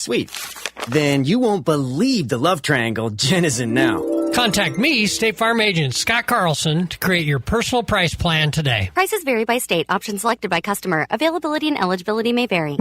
Sweet. Then you won't believe the love triangle Jen is in now. Contact me, State Farm agent Scott Carlson, to create your personal price plan today. Prices vary by state. Options selected by customer. Availability and eligibility may vary.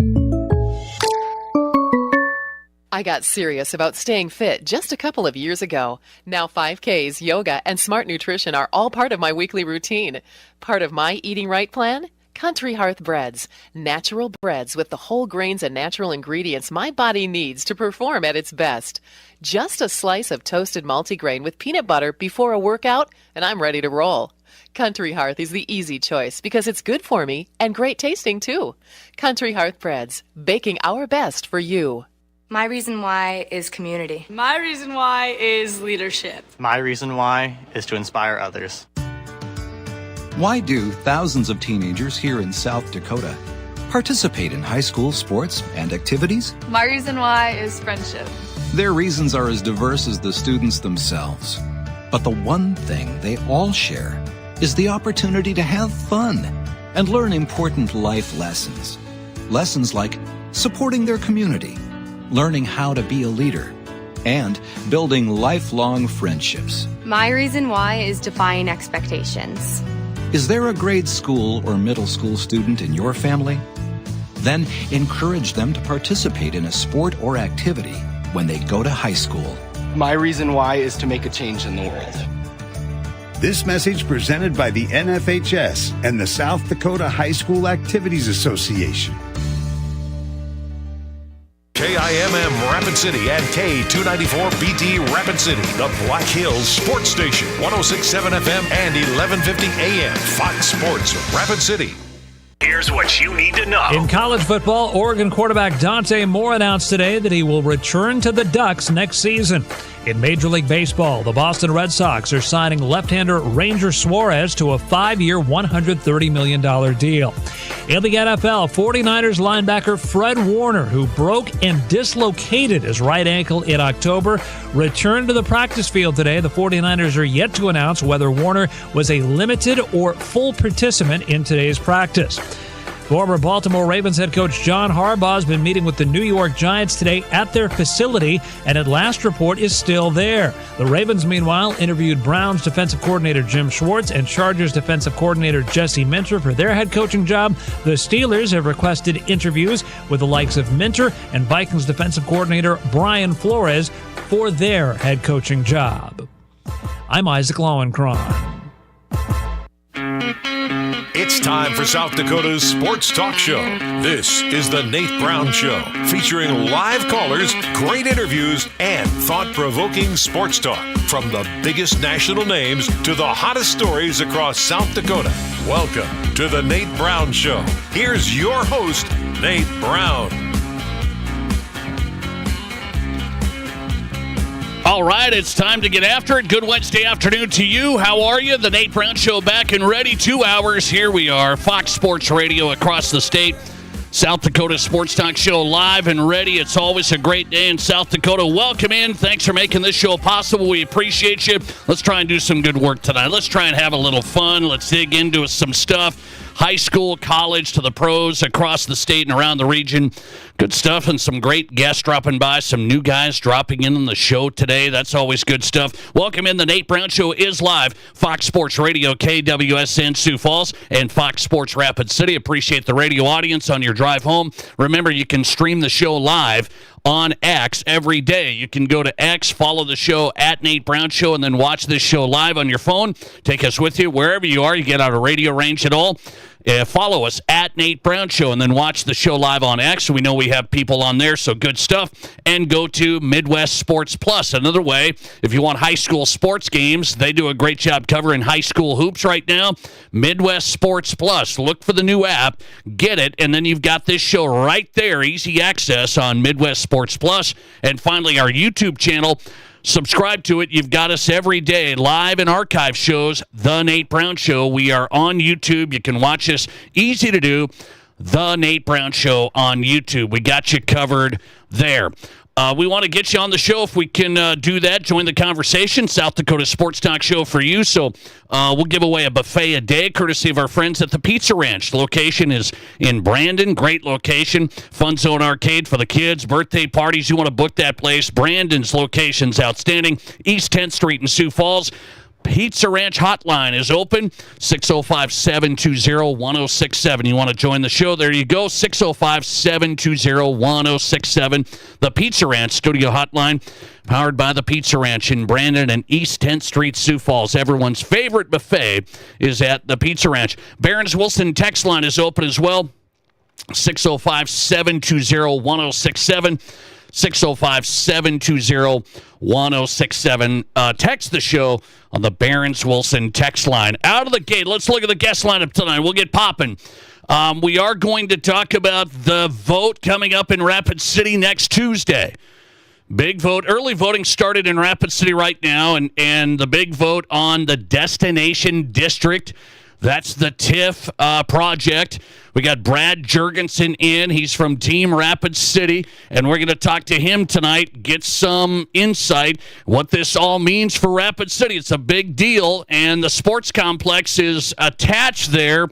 I got serious about staying fit just a couple of years ago. Now 5Ks, yoga, and smart nutrition are all part of my weekly routine. Part of my eating right plan? Country Hearth Breads. Natural breads with the whole grains and natural ingredients my body needs to perform at its best. Just a slice of toasted multigrain with peanut butter before a workout, and I'm ready to roll. Country Hearth is the easy choice because it's good for me and great tasting too. Country Hearth Breads, baking our best for you. My reason why is community. My reason why is leadership. My reason why is to inspire others. Why do thousands of teenagers here in South Dakota participate in high school sports and activities? My reason why is friendship. Their reasons are as diverse as the students themselves. But the one thing they all share is the opportunity to have fun and learn important life lessons. Lessons like supporting their community, learning how to be a leader, and building lifelong friendships. My reason why is defying expectations. Is there a grade school or middle school student in your family? Then encourage them to participate in a sport or activity when they go to high school. My reason why is to make a change in the world. This message presented by the NFHS and the South Dakota High School Activities Association. KIMM Rapid City and K294BT Rapid City, the Black Hills Sports Station, 106.7 FM and 1150 AM, Fox Sports Rapid City. Here's what you need to know. In college football, Oregon quarterback Dante Moore announced today that he will return to the Ducks next season. In Major League Baseball, the Boston Red Sox are signing left-hander Ranger Suarez to a 5-year, $130 million deal. In the NFL, 49ers linebacker Fred Warner, who broke and dislocated his right ankle in October, returned to the practice field today. The 49ers are yet to announce whether Warner was a limited or full participant in today's practice. Former Baltimore Ravens head coach John Harbaugh has been meeting with the New York Giants today at their facility, and at last report is still there. The Ravens, meanwhile, interviewed Browns defensive coordinator Jim Schwartz and Chargers defensive coordinator Jesse Minter for their head coaching job. The Steelers have requested interviews with the likes of Minter and Vikings defensive coordinator Brian Flores for their head coaching job. I'm Isaac Lowenkron. It's time for South Dakota's Sports Talk Show. This is the Nate Brown Show, featuring live callers, great interviews, and thought-provoking sports talk. From the biggest national names to the hottest stories across South Dakota. Welcome to the Nate Brown Show. Here's your host, Nate Brown. All right, it's time to get after it. Good Wednesday afternoon to you. How are you? The Nate Brown Show back and ready. 2 hours. Here we are. Fox Sports Radio across the state. South Dakota Sports Talk Show live and ready. It's always a great day in South Dakota. Welcome in. Thanks for making this show possible. We appreciate you. Let's try and do some good work tonight. Let's try and have a little fun. Let's dig into some stuff. High school, college, to the pros across the state and around the region. Good stuff and some great guests dropping by. Some new guys dropping in on the show today. That's always good stuff. Welcome in. The Nate Brown Show is live. Fox Sports Radio, KWSN Sioux Falls, and Fox Sports Rapid City. Appreciate the radio audience on your drive home. Remember, you can stream the show live on X every day. You can go to X, follow the show at Nate Brown Show, and then watch this show live on your phone. Take us with you wherever you are. You get out of radio range at all. Follow us at Nate Brown Show and then watch the show live on X. We know we have people on there, so good stuff. And go to Midwest Sports Plus. Another way, if you want high school sports games, they do a great job covering high school hoops right now. Midwest Sports Plus. Look for the new app, get it, and then you've got this show right there, easy access on Midwest Sports Plus. And finally, our YouTube channel. Subscribe to it. You've got us every day, live and archive shows, The Nate Brown Show. We are on YouTube. You can watch us. Easy to do. The Nate Brown Show on YouTube. We got you covered there. We want to get you on the show if we can do that. Join the conversation. South Dakota Sports Talk Show for you. So we'll give away a buffet a day, courtesy of our friends at the Pizza Ranch. The location is in Brandon. Great location. Fun Zone Arcade for the kids. Birthday parties. You want to book that place. Brandon's location's outstanding. East 10th Street in Sioux Falls. Pizza Ranch hotline is open, 605-720-1067. You want to join the show? There you go, 605-720-1067. The Pizza Ranch studio hotline, powered by the Pizza Ranch in Brandon and East 10th Street, Sioux Falls. Everyone's favorite buffet is at the Pizza Ranch. Barron's Wilson text line is open as well, 605-720-1067. 605-720-1067. Text the show on the Barron's Wilson text line. Out of the gate, let's look at the guest lineup tonight. We'll get popping. We are going to talk about the vote coming up in Rapid City next Tuesday. Big vote. Early voting started in Rapid City right now, and the big vote on the Destination District. That's the TIF project. We got Brad Jurgensen in. He's from Team Rapid City, and we're going to talk to him tonight, get some insight, what this all means for Rapid City. It's a big deal, and the sports complex is attached there.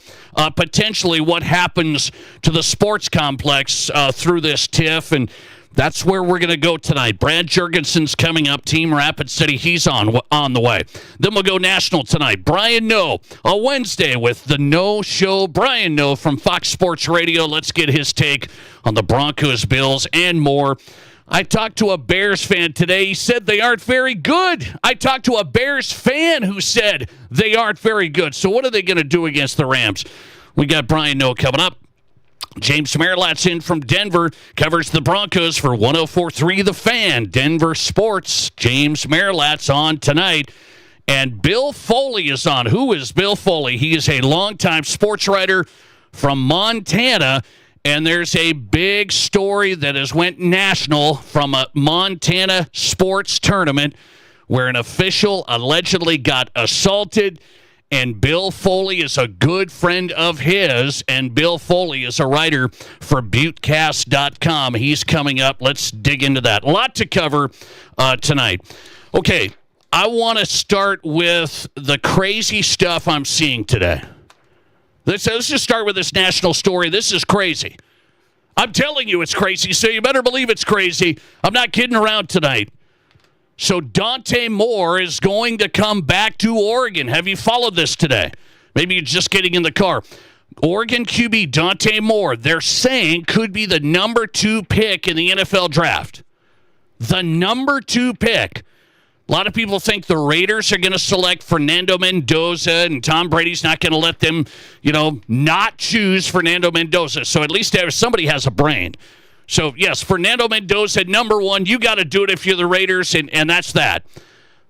Potentially what happens to the sports complex through this TIF, and that's where we're going to go tonight. Brad Jurgensen's coming up, Team Rapid City. He's on the way. Then we'll go national tonight. Brian Noe, a Wednesday with the No Show. Brian Noe from Fox Sports Radio. Let's get his take on the Broncos, Bills, and more. I talked to a Bears fan today. He said they aren't very good. I talked to a Bears fan who said they aren't very good. So what are they going to do against the Rams? We got Brian Noe coming up. James Merlat's in from Denver, covers the Broncos for 104.3 The Fan, Denver Sports. James Merlat's on tonight. And Bill Foley is on. Who is Bill Foley? He is a longtime sports writer from Montana, and there's a big story that has went national from a Montana sports tournament where an official allegedly got assaulted. And Bill Foley is a good friend of his, and Bill Foley is a writer for Buttecast.com. He's coming up. Let's dig into that. A lot to cover tonight. Okay, I want to start with the crazy stuff I'm seeing today. Let's just start with this national story. This is crazy. I'm telling you it's crazy, so you better believe it's crazy. I'm not kidding around tonight. So Dante Moore is going to come back to Oregon. Have you followed this today? Maybe you're just getting in the car. Oregon QB Dante Moore, they're saying, could be the number 2 pick in the NFL draft. The number 2 pick. A lot of people think the Raiders are going to select Fernando Mendoza, and Tom Brady's not going to let them, not choose Fernando Mendoza. So at least somebody has a brain. So, yes, Fernando Mendoza, number 1. You got to do it if you're the Raiders, and that's that.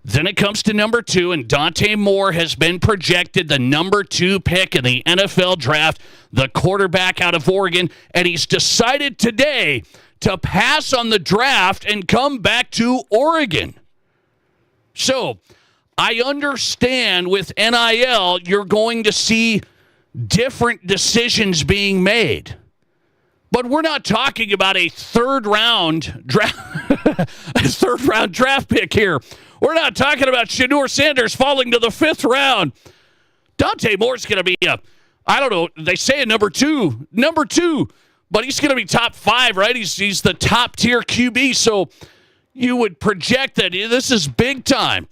Then it comes to number 2, and Dante Moore has been projected the number 2 pick in the NFL draft, the quarterback out of Oregon, and he's decided today to pass on the draft and come back to Oregon. So, I understand with NIL, you're going to see different decisions being made. But we're not talking about a third-round draft pick here. We're not talking about Shedeur Sanders falling to the 5th round. Dante Moore's going to be they say a number 2, but he's going to be top 5, right? He's the top-tier QB, so you would project that this is big time.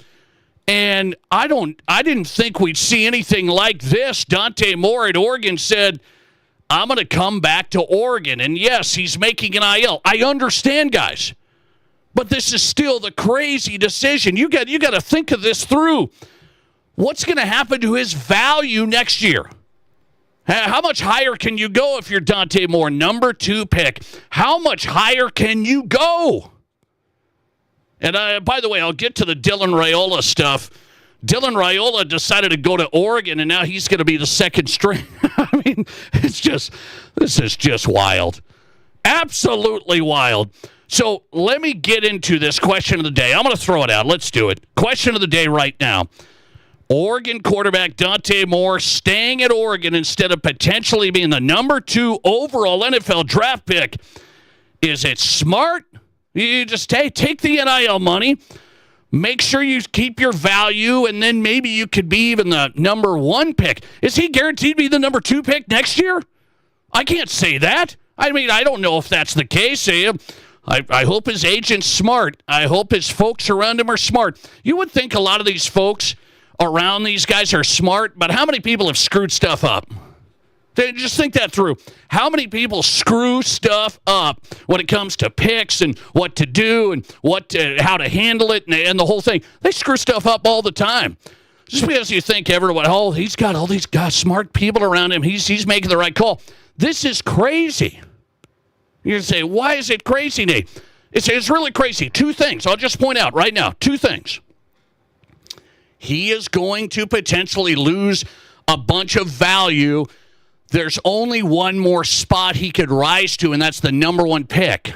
And I didn't think we'd see anything like this. Dante Moore at Oregon said, I'm going to come back to Oregon. And yes, he's making an NIL. I understand, guys. But this is still the crazy decision. You got to think of this through. What's going to happen to his value next year? How much higher can you go if you're Dante Moore, number 2 pick? How much higher can you go? And by the way, I'll get to the Dylan Raiola stuff. Dylan Raiola decided to go to Oregon, and now he's going to be the second string. I mean, this is just wild. Absolutely wild. So let me get into this question of the day. I'm going to throw it out. Let's do it. Question of the day right now. Oregon quarterback Dante Moore staying at Oregon instead of potentially being the number 2 overall NFL draft pick. Is it smart? You just take the NIL money, make sure you keep your value, and then maybe you could be even the number 1 pick. Is he guaranteed to be the number 2 pick next year? I can't say that. I mean, I don't know if that's the case. I hope his agent's smart. I hope his folks around him are smart. You would think a lot of these folks around these guys are smart, but how many people have screwed stuff up? Just think that through. How many people screw stuff up when it comes to picks and what to do and how to handle it and the whole thing? They screw stuff up all the time. Just because you think everyone, he's got all these guys, smart people around him, he's making the right call. This is crazy. You're going to say, why is it crazy, Nate? It's really crazy. 2 things. I'll just point out right now. 2 things. He is going to potentially lose a bunch of value. There's only one more spot he could rise to, and that's the number 1 pick.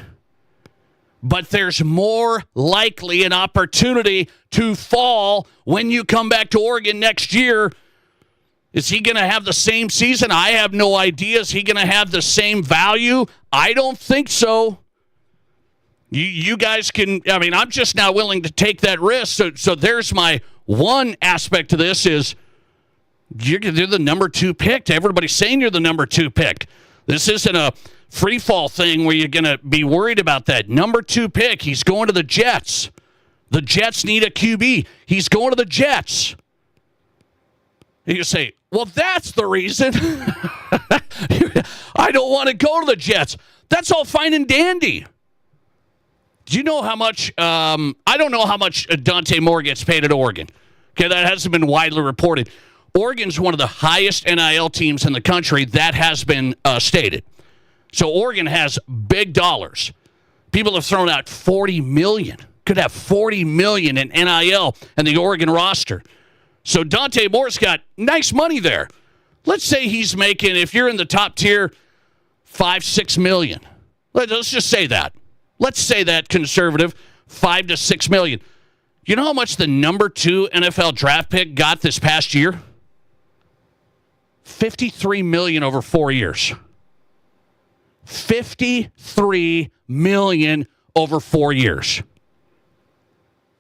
But there's more likely an opportunity to fall when you come back to Oregon next year. Is he going to have the same season? I have no idea. Is he going to have the same value? I don't think so. You guys can, I'm just not willing to take that risk. So there's my one aspect to this is you're the number 2 pick. Everybody's saying you're the number 2 pick. This isn't a free fall thing where you're going to be worried about that. Number 2 pick, he's going to the Jets. The Jets need a QB. He's going to the Jets. And you say, well, that's the reason. I don't want to go to the Jets. That's all fine and dandy. Do you know how much, I don't know how much Dante Moore gets paid at Oregon. Okay, that hasn't been widely reported. Oregon's one of the highest NIL teams in the country. That has been stated. So Oregon has big dollars. People have thrown out $40 million. Could have $40 million in NIL and the Oregon roster. So Dante Moore's got nice money there. Let's say he's making, if you're in the top tier, $5-6 million. Let's just say that. Let's say that conservative, $5 to $6 million. You know how much the number 2 NFL draft pick got this past year? $53 million over 4 years. $53 million over 4 years.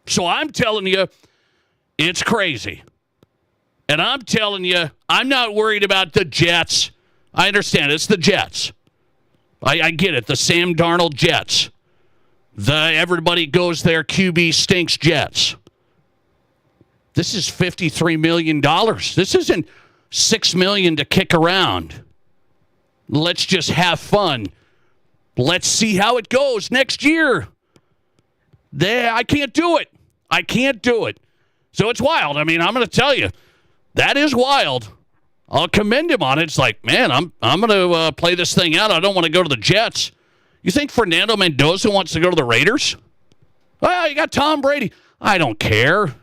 So I'm telling you, it's crazy. And I'm telling you, I'm not worried about the Jets. I understand it's the Jets. I get it. The Sam Darnold Jets. The everybody goes there, QB stinks Jets. This is $53 million. This isn't $6 million to kick around. Let's just have fun. Let's see how it goes next year. I can't do it. I can't do it. So it's wild. I'm going to tell you, that is wild. I'll commend him on it. It's like, man, I'm going to play this thing out. I don't want to go to the Jets. You think Fernando Mendoza wants to go to the Raiders? Well, you got Tom Brady. I don't care.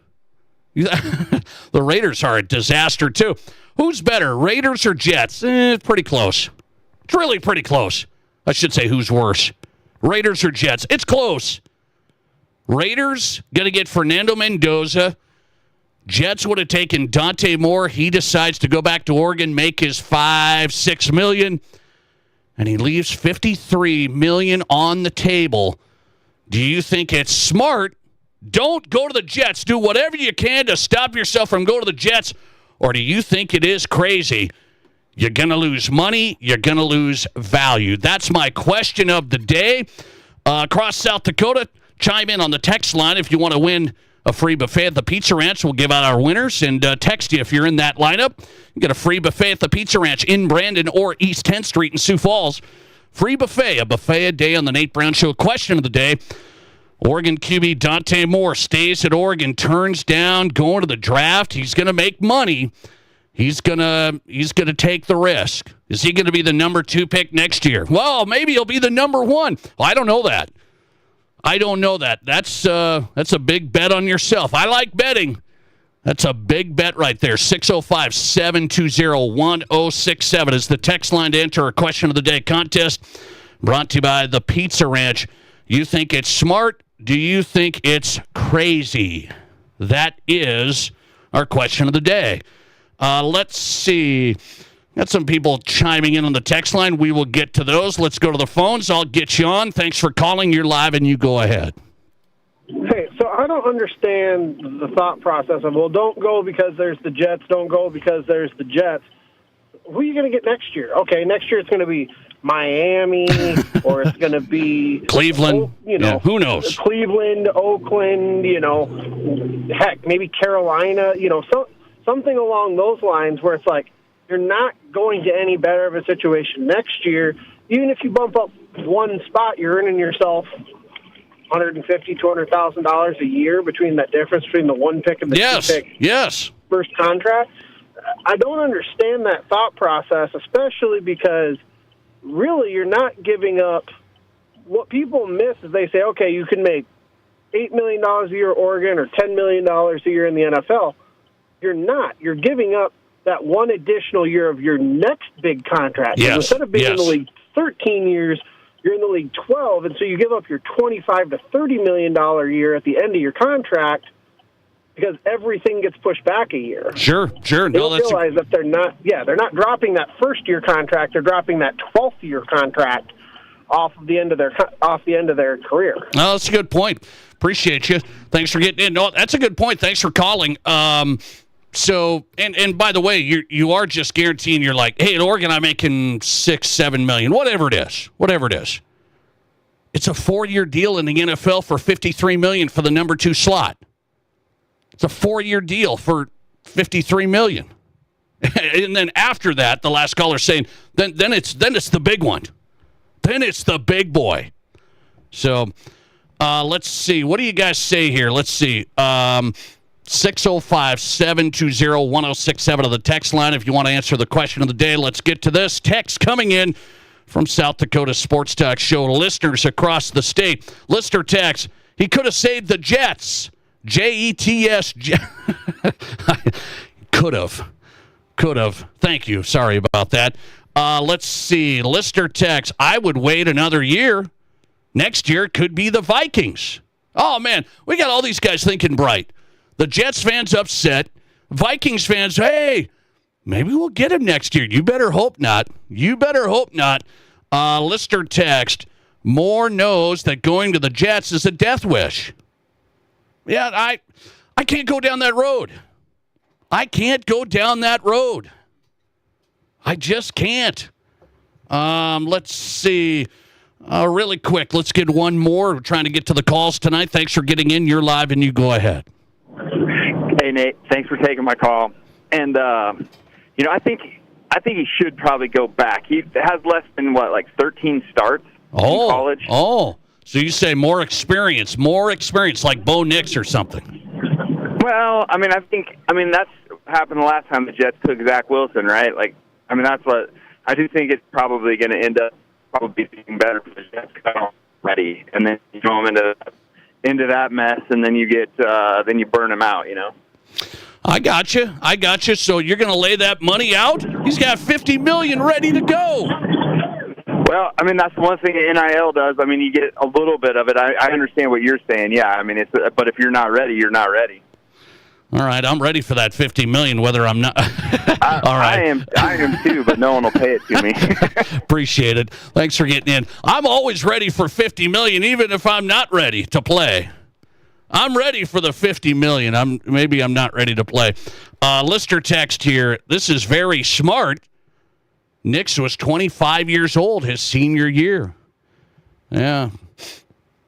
The Raiders are a disaster, too. Who's better, Raiders or Jets? Pretty close. It's really pretty close. I should say who's worse, Raiders or Jets. It's close. Raiders going to get Fernando Mendoza. Jets would have taken Dante Moore. He decides to go back to Oregon, make his $5-6 million, and he leaves $53 million on the table. Do you think it's smart? Don't go to the Jets. Do whatever you can to stop yourself from going to the Jets. Or do you think it is crazy? You're going to lose money. You're going to lose value. That's my question of the day. Across South Dakota, chime in on the text line if you want to win a free buffet at the Pizza Ranch. We'll give out our winners and text you if you're in that lineup. You get a free buffet at the Pizza Ranch in Brandon or East 10th Street in Sioux Falls. Free buffet, a buffet a day on the Nate Brown Show. Question of the day. Oregon QB Dante Moore stays at Oregon, turns down going to the draft. He's going to make money. He's gonna take the risk. Is he going to be the number 2 pick next year? Well, maybe he'll be the number 1. Well, I don't know that. That's a big bet on yourself. I like betting. That's a big bet right there. 605-720-1067 is the text line to enter a question of the day contest brought to you by the Pizza Ranch. You think it's smart? Do you think it's crazy? That is our question of the day. Let's see. Got some people chiming in on the text line. We will get to those. Let's go to the phones. I'll get you on. Thanks for calling. You're live, and you go ahead. Hey, so I don't understand the thought process of, well, don't go because there's the Jets, don't go because there's the Jets. Who are you going to get next year? Okay, next year it's going to be Miami, or it's going to be Cleveland. Who knows? Cleveland, Oakland, heck, maybe Carolina, something along those lines where it's like you're not going to any better of a situation next year. Even if you bump up one spot, you're earning yourself $150,000, $200,000 a year between that difference between the one pick and the two pick first contract. I don't understand that thought process, especially because really you're not giving up. What people miss is they say, okay, you can make $8 million a year at Oregon or $10 million a year in the NFL. You're not. You're giving up that one additional year of your next big contract. Yes. So instead of being in the league 13 years, you're in the league 12, and so you give up your $25 to $30 million a year at the end of your contract because everything gets pushed back a year. Sure. They don't realize that they're not dropping that first-year contract. They're dropping that 12th-year contract off the end of their career. No, that's a good point. Appreciate you. Thanks for getting in. No, that's a good point. Thanks for calling. So, and by the way, you are just guaranteeing you're like, hey, at Oregon, I'm making $6-7 million, whatever it is. It's a 4-year deal in the NFL for $53 million for the number 2 slot. It's a 4-year deal for $53 million. And then after that, the last caller saying, then it's the big one. Then it's the big boy. So let's see. What do you guys say here? Let's see. 605-720-1067 of the text line if you want to answer the question of the day. Let's get to this. Text coming in from South Dakota Sports Talk Show listeners across the state. Listener text, he could have saved the Jets. Jets. Could have. Thank you. Sorry about that. Let's see. Listener text, I would wait another year. Next year could be the Vikings. Oh, man. We got all these guys thinking bright. The Jets fans upset. Vikings fans, hey, maybe we'll get him next year. You better hope not. Listener text, Moore knows that going to the Jets is a death wish. Yeah, I can't go down that road. I just can't. Let's see. Really quick, let's get one more. We're trying to get to the calls tonight. Thanks for getting in. You're live, and you go ahead. Hey, Nate. Thanks for taking my call. And, I think he should probably go back. He has less than, 13 starts in college. Oh, so you say more experience, like Bo Nix or something. Well, that's happened the last time the Jets took Zach Wilson, right? That's what I do think it's probably going to end up being better for the Jets ready, and then you throw them into that mess, and then you get then you burn them out, I got you. So you're going to lay that money out? He's got $50 million ready to go. Well, that's one thing NIL does. You get a little bit of it. I understand what you're saying. Yeah, but if you're not ready, you're not ready. All right, I'm ready for that $50 million, whether I'm not. All right. I am too, but no one will pay it to me. Appreciate it. Thanks for getting in. I'm always ready for $50 million, even if I'm not ready to play. I'm ready for the $50 million. Maybe I'm not ready to play. Listener text here. This is very smart. Nix was 25 years old his senior year. Yeah.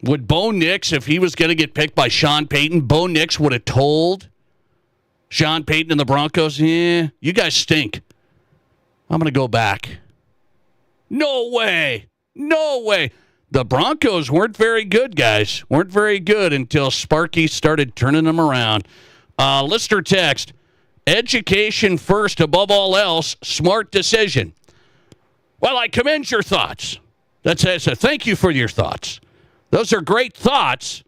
Would Bo Nix, if he was going to get picked by Sean Payton, Bo Nix would have told Sean Payton and the Broncos, you guys stink. I'm going to go back. No way. The Broncos weren't very good, guys. Weren't very good until Sparky started turning them around. Listener text, education first above all else, smart decision. Well, I commend your thoughts. That's thank you for your thoughts. Those are great thoughts.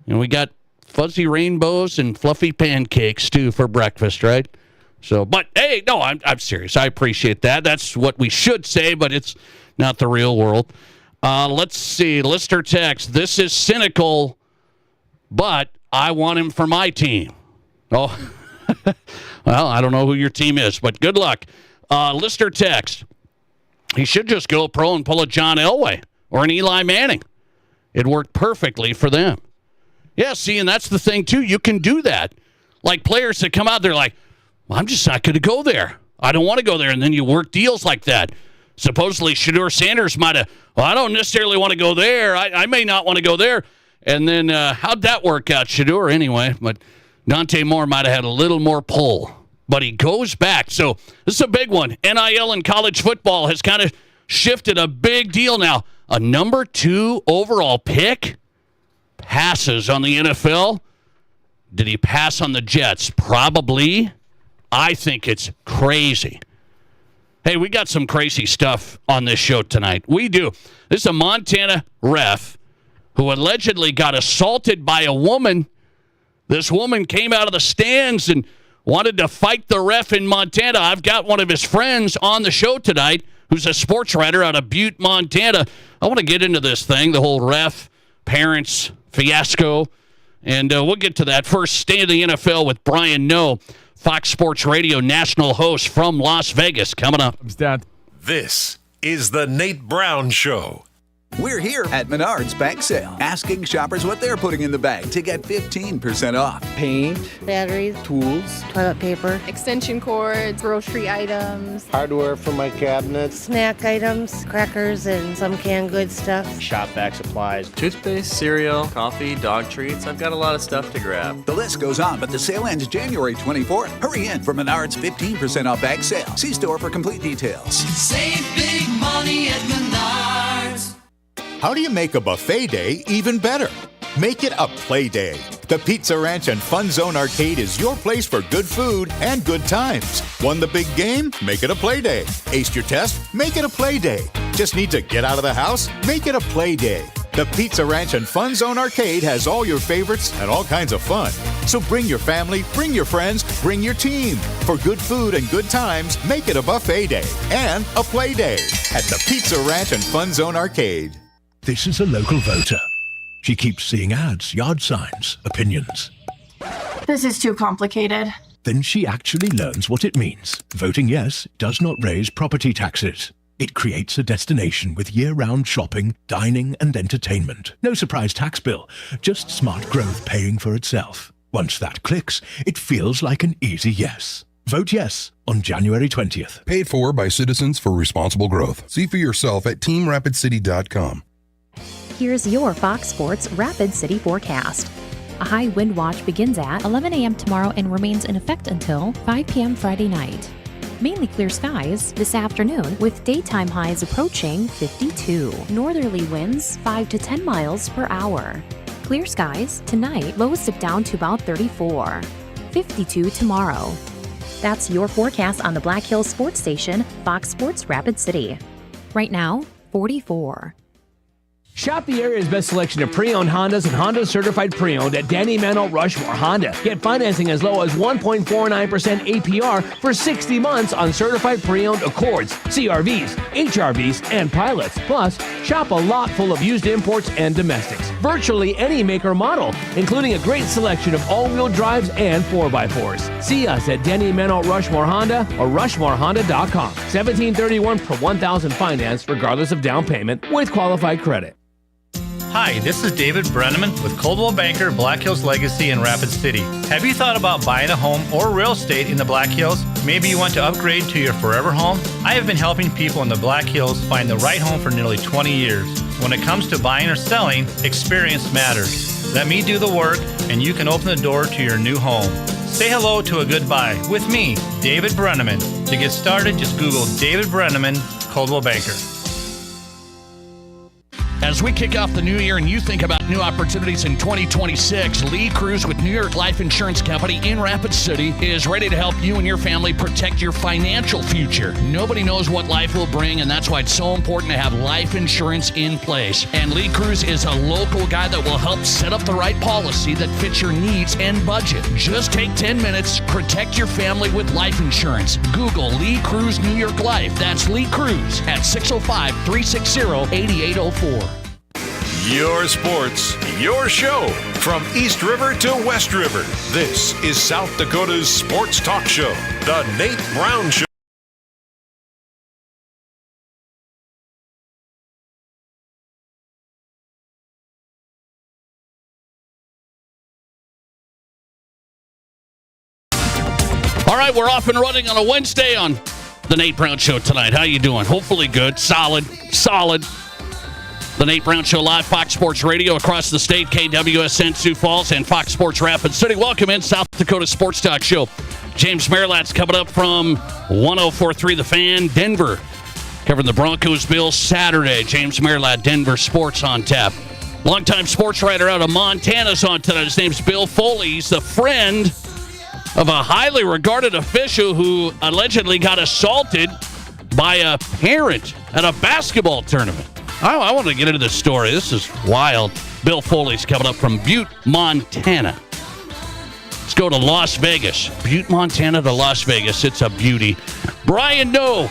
And we got fuzzy rainbows and fluffy pancakes, too, for breakfast, right? So, but, hey, no, I'm serious. I appreciate that. That's what we should say, but it's not the real world. Let's see. Listener text, this is cynical, but I want him for my team. Oh, well, I don't know who your team is, but good luck. Listener text. He should just go pro and pull a John Elway or an Eli Manning. It worked perfectly for them. Yeah, see, and that's the thing, too. You can do that. Like players that come out, they're like, I'm just not going to go there. I don't want to go there. And then you work deals like that. Supposedly, Shedeur Sanders might have, I don't necessarily want to go there. I may not want to go there. And then how'd that work out, Shedeur, anyway? But Dante Moore might have had a little more pull. But he goes back. So this is a big one. NIL in college football has kind of shifted, a big deal now. A number 2 overall pick passes on the NFL. Did he pass on the Jets? Probably. I think it's crazy. Hey, we got some crazy stuff on this show tonight. We do. This is a Montana ref who allegedly got assaulted by a woman. This woman came out of the stands and wanted to fight the ref in Montana. I've got one of his friends on the show tonight who's a sports writer out of Butte, Montana. I want to get into this thing, the whole ref, parents, fiasco, and we'll get to that. First, State of the NFL with Brian Noe, Fox Sports Radio national host from Las Vegas, coming up. This is the Nate Brown Show. We're here at Menards Bag Sale, asking shoppers what they're putting in the bag to get 15% off. Paint, batteries, tools, toilet paper, extension cords, grocery items, hardware for my cabinets, snack items, crackers, and some canned goods stuff. Shop vac supplies, Toothpaste, cereal, coffee, dog treats. I've got a lot of stuff to grab. The list goes on, but the sale ends January 24th. Hurry in for Menards 15% off bag sale. See store for complete details. Save big money at Menards. How do you make a buffet day even better? Make it a play day. The Pizza Ranch and Fun Zone Arcade is your place for good food and good times. Won the big game? Make it a play day. Aced your test? Make it a play day. Just need to get out of the house? Make it a play day. The Pizza Ranch and Fun Zone Arcade has all your favorites and all kinds of fun. So bring your family, bring your friends, bring your team. For good food and good times, make it a buffet day and a play day at the Pizza Ranch and Fun Zone Arcade. This is a local voter. She keeps seeing ads, yard signs, opinions. This is too complicated. Then she actually learns what it means. Voting yes does not raise property taxes. It creates a destination with year-round shopping, dining, and entertainment. No surprise tax bill, just smart growth paying for itself. Once that clicks, it feels like an easy yes. Vote yes on January 20th. Paid for by Citizens for Responsible Growth. See for yourself at TeamRapidCity.com. Here's your Fox Sports Rapid City forecast. A high wind watch begins at 11 a.m. tomorrow and remains in effect until 5 p.m. Friday night. Mainly clear skies this afternoon with daytime highs approaching 52. Northerly winds 5 to 10 miles per hour. Clear skies tonight, lows dip down to about 34. 52 tomorrow. That's your forecast on the Black Hills Sports Station, Fox Sports Rapid City. Right now, 44. Shop the area's best selection of pre-owned Hondas and Honda certified pre-owned at Danny Mano Rushmore Honda. Get financing as low as 1.49% APR for 60 months on certified pre-owned Accords, CRVs, HRVs, and Pilots. Plus, shop a lot full of used imports and domestics. Virtually any make or model, including a great selection of all-wheel drives and 4x4s. See us at Danny Mano Rushmore Honda or RushmoreHonda.com. $17.31 per $1,000 finance, regardless of down payment, with qualified credit. Hi, this is David Brenneman with Coldwell Banker, Black Hills Legacy in Rapid City. Have you thought about buying a home or real estate in the Black Hills? Maybe you want to upgrade to your forever home? I have been helping people in the Black Hills find the right home for nearly 20 years. When it comes to buying or selling, experience matters. Let me do the work, and you can open the door to your new home. Say hello to a good buy with me, David Brenneman. To get started, just Google David Brenneman, Coldwell Banker. As we kick off the new year and you think about new opportunities in 2026, Lee Cruz with New York Life Insurance Company in Rapid City is ready to help you and your family protect your financial future. Nobody knows what life will bring, and that's why it's so important to have life insurance in place. And Lee Cruz is a local guy that will help set up the right policy that fits your needs and budget. Just take 10 minutes, protect your family with life insurance. Google Lee Cruz New York Life. That's Lee Cruz at 605-360-8804. Your sports, your show. From East River to West River, this is South Dakota's Sports Talk Show, The Nate Brown Show. All right, we're off and running on a Wednesday on the Nate Brown Show tonight. How you doing? Hopefully good. Solid. The Nate Brown Show live, Fox Sports Radio across the state, KWSN Sioux Falls and Fox Sports Rapid City. Welcome in, South Dakota Sports Talk Show. James Merilatt's coming up from 104.3 The Fan, Denver. Covering the Broncos Bills Saturday. James Merilatt, Denver Sports on tap. Longtime sports writer out of Montana's on tonight. His name's Bill Foley. He's the friend of a highly regarded official who allegedly got assaulted by a parent at a basketball tournament. I want to get into this story. This is wild. Bill Foley's coming up from Butte, Montana. Let's go to Las Vegas. Butte, Montana to Las Vegas. It's a beauty. Brian Noe.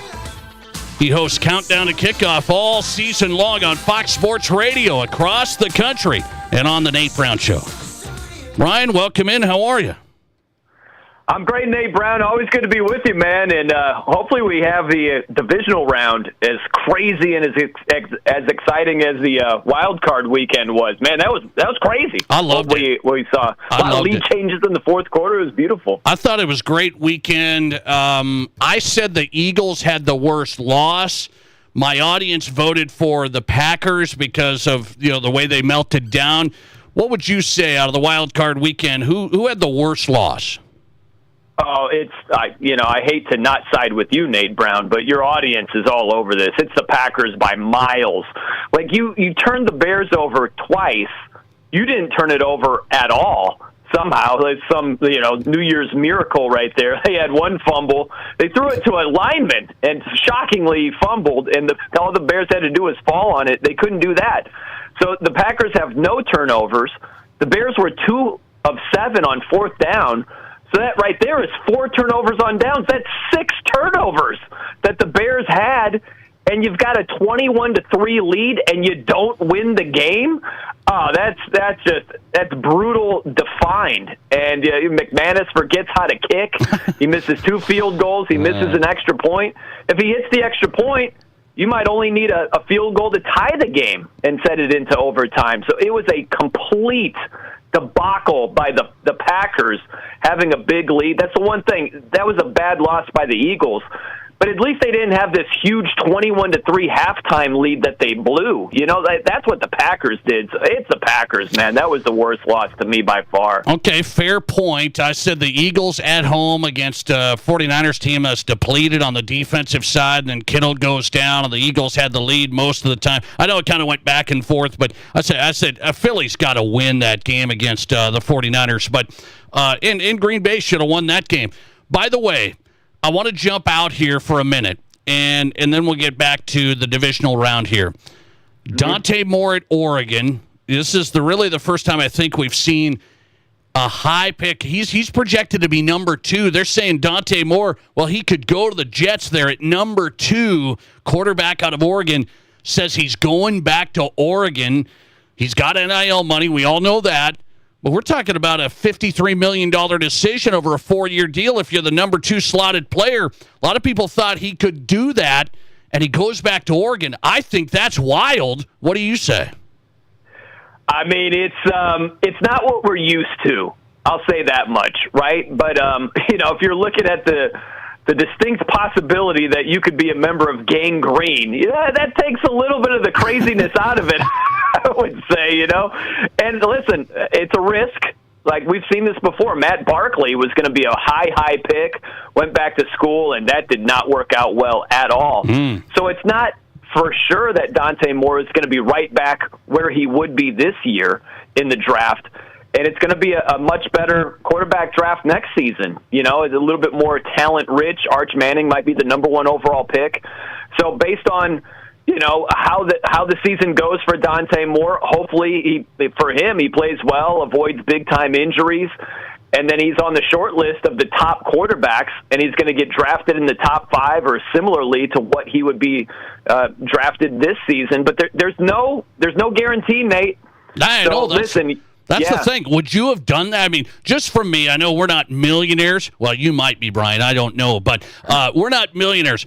He hosts Countdown to Kickoff all season long on Fox Sports Radio across the country and on the Nate Brown Show. Brian, welcome in. How are you? I'm great, Nate Brown. Always good to be with you, man. And hopefully we have the divisional round as crazy and as exciting as the wild card weekend was. Man, that was crazy. I loved it. What we saw. A lot of lead changes in the fourth quarter. It was beautiful. I thought it was a great weekend. I said the Eagles had the worst loss. My audience voted for the Packers because of the way they melted down. What would you say out of the wild card weekend? Who had the worst loss? Oh, I hate to not side with you, Nate Brown, but your audience is all over this. It's the Packers by miles. Like, you turned the Bears over twice. You didn't turn it over at all. Somehow, it's some New Year's miracle right there. They had one fumble. They threw it to a lineman and shockingly fumbled, and all the Bears had to do was fall on it. They couldn't do that. So the Packers have no turnovers. The Bears were 2 of 7 on fourth down. So that right there is 4 turnovers on downs. That's 6 turnovers that the Bears had, and you've got a 21-3 lead, and you don't win the game. Oh, that's brutal defined. And McManus forgets how to kick. He misses 2 field goals. He misses an extra point. If he hits the extra point, you might only need a field goal to tie the game and set it into overtime. So it was a complete debacle by the Packers having a big lead. That's the one thing. That was a bad loss by the Eagles. But at least they didn't have this huge 21-3 halftime lead that they blew. That's what the Packers did. So it's the Packers, man. That was the worst loss to me by far. Okay, fair point. I said the Eagles at home against a 49ers team that's depleted on the defensive side, and then Kittle goes down, and the Eagles had the lead most of the time. I know it kind of went back and forth, but I said Philly's got to win that game against the 49ers. But in Green Bay should have won that game. By the way, I want to jump out here for a minute, and then we'll get back to the divisional round here. Dante Moore at Oregon. This is really the first time I think we've seen a high pick. He's projected to be number 2. They're saying Dante Moore, well, he could go to the Jets there at number 2. Quarterback out of Oregon says he's going back to Oregon. He's got NIL money. We all know that. But we're talking about a $53 million decision over a 4-year deal if you're the number 2 slotted player. A lot of people thought he could do that, and he goes back to Oregon. I think that's wild. What do you say? I mean, it's not what we're used to. I'll say that much, right? But, if you're looking at the distinct possibility that you could be a member of Gang Green, that takes a little bit of the craziness out of it, I would say, And listen, it's a risk. Like, we've seen this before. Matt Barkley was going to be a high pick, went back to school, and that did not work out well at all. So it's not for sure that Dante Moore is going to be right back where he would be this year in the draft. And it's going to be a much better quarterback draft next season. It's a little bit more talent-rich. Arch Manning might be the number 1 overall pick. So based on, how the season goes for Dante Moore, hopefully he plays well, avoids big-time injuries, and then he's on the short list of the top quarterbacks, and he's going to get drafted in the top 5 or similarly to what he would be drafted this season. But there's no guarantee, Nate. Listen. That's the thing. Would you have done that? I mean, just for me, I know we're not millionaires. Well, you might be, Brian. I don't know. But we're not millionaires.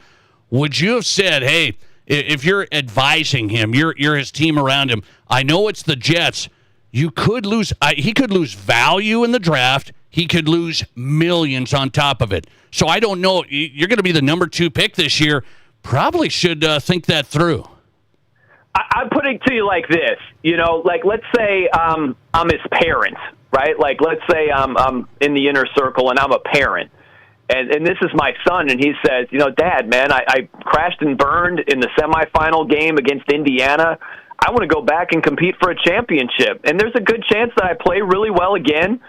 Would you have said, hey, if you're advising him, you're his team around him, I know it's the Jets. You could lose. He could lose value in the draft. he could lose millions on top of it. So I don't know. You're going to be the number 2 pick this year. Probably should think that through. I put it to you like this, like let's say I'm his parent, right? Like let's say I'm in the inner circle and I'm a parent, and this is my son, and he says, Dad, man, I crashed and burned in the semifinal game against Indiana. I want to go back and compete for a championship, and there's a good chance that I play really well again,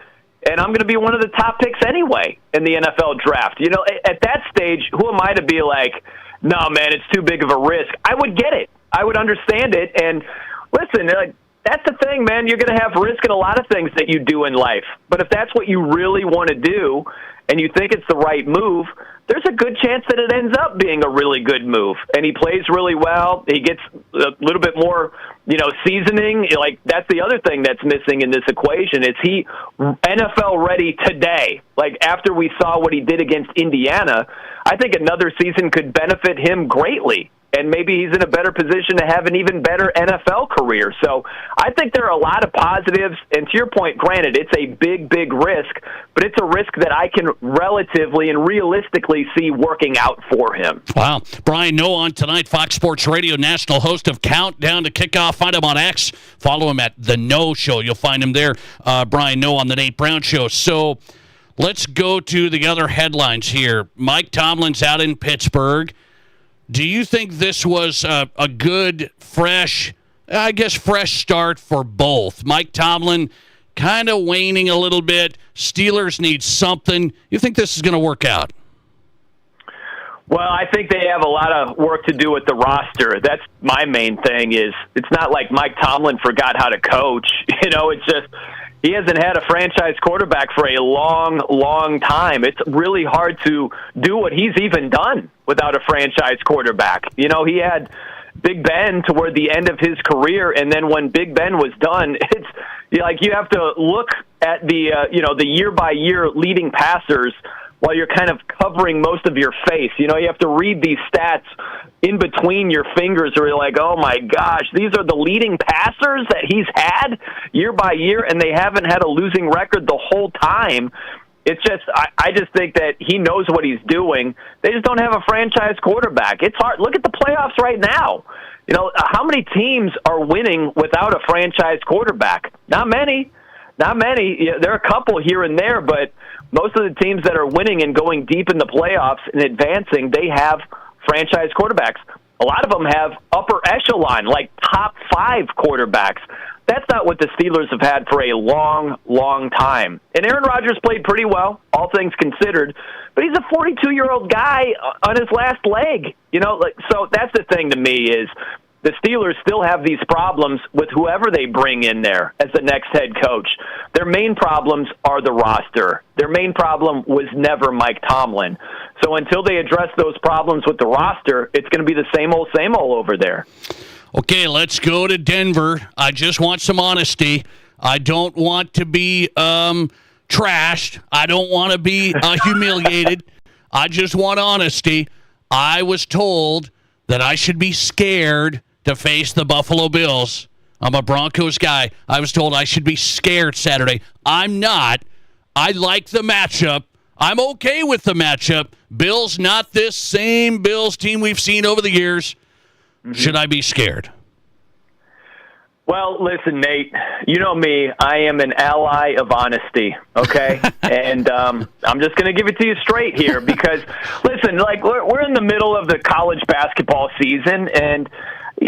and I'm going to be one of the top picks anyway in the NFL draft. At that stage, who am I to be like, no, man, it's too big of a risk? I would get it. I would understand it. And listen, that's the thing, man. You're going to have risk in a lot of things that you do in life. But if that's what you really want to do and you think it's the right move, there's a good chance that it ends up being a really good move. And he plays really well. He gets a little bit more, seasoning. Like, that's the other thing that's missing in this equation. Is he NFL ready today? Like, after we saw what he did against Indiana, I think another season could benefit him greatly. And maybe he's in a better position to have an even better NFL career. So I think there are a lot of positives. And to your point, granted, it's a big, big risk, but it's a risk that I can relatively and realistically see working out for him. Wow. Brian Noe on tonight, Fox Sports Radio, national host of Countdown to Kickoff. Find him on X. Follow him at The Noe Show. You'll find him there. Brian Noe on The Nate Brown Show. So let's go to the other headlines here. Mike Tomlin's out in Pittsburgh. Do you think this was a good, fresh start for both? Mike Tomlin kind of waning a little bit. Steelers need something. You think this is going to work out? Well, I think they have a lot of work to do with the roster. That's my main thing. Is it's not like Mike Tomlin forgot how to coach. It's just he hasn't had a franchise quarterback for a long, long time. It's really hard to do what he's even done without a franchise quarterback. He had Big Ben toward the end of his career, and then when Big Ben was done, it's like you have to look at the the year-by-year leading passers while you're kind of covering most of your face. You have to read these stats in between your fingers or you're like, oh my gosh, these are the leading passers that he's had year by year, and they haven't had a losing record the whole time. It's just, I just think that he knows what he's doing. They just don't have a franchise quarterback. It's hard. Look at the playoffs right now. How many teams are winning without a franchise quarterback? Not many. Not many. There are a couple here and there, but most of the teams that are winning and going deep in the playoffs and advancing, they have franchise quarterbacks. A lot of them have upper echelon, like top 5 quarterbacks. That's not what the Steelers have had for a long, long time. And Aaron Rodgers played pretty well, all things considered, but he's a 42-year-old guy on his last leg. So that's the thing to me is the Steelers still have these problems with whoever they bring in there as the next head coach. Their main problems are the roster. Their main problem was never Mike Tomlin. So until they address those problems with the roster, it's going to be the same old over there. Okay, let's go to Denver. I just want some honesty. I don't want to be trashed. I don't want to be humiliated. I just want honesty. I was told that I should be scared to face the Buffalo Bills. I'm a Broncos guy. I was told I should be scared Saturday. I'm not. I like the matchup. I'm okay with the matchup. Bills, not this same Bills team we've seen over the years. Mm-hmm. Should I be scared? Well, listen, Nate, you know me. I am an ally of honesty, okay? And I'm just going to give it to you straight here because, listen, like we're in the middle of the college basketball season, and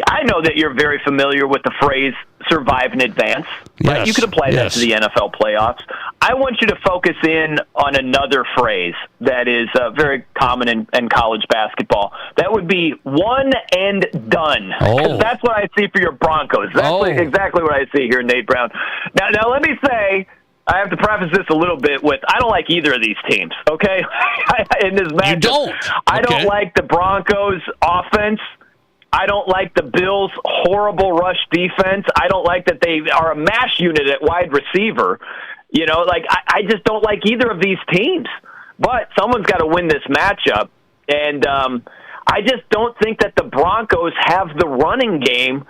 I know that you're very familiar with the phrase survive in advance. Right? Yes. You could apply that to the NFL playoffs. I want you to focus in on another phrase that is very common in college basketball. That would be one and done. Oh. That's what I see for your Broncos. That's exactly what I see here, Nate Brown. Now let me say, I have to preface this a little bit with, I don't like either of these teams, okay? In this matchup, you don't? I don't like the Broncos' offense. I don't like the Bills' horrible rush defense. I don't like that they are a mash unit at wide receiver. I just don't like either of these teams. But someone's got to win this matchup. And I just don't think that the Broncos have the running game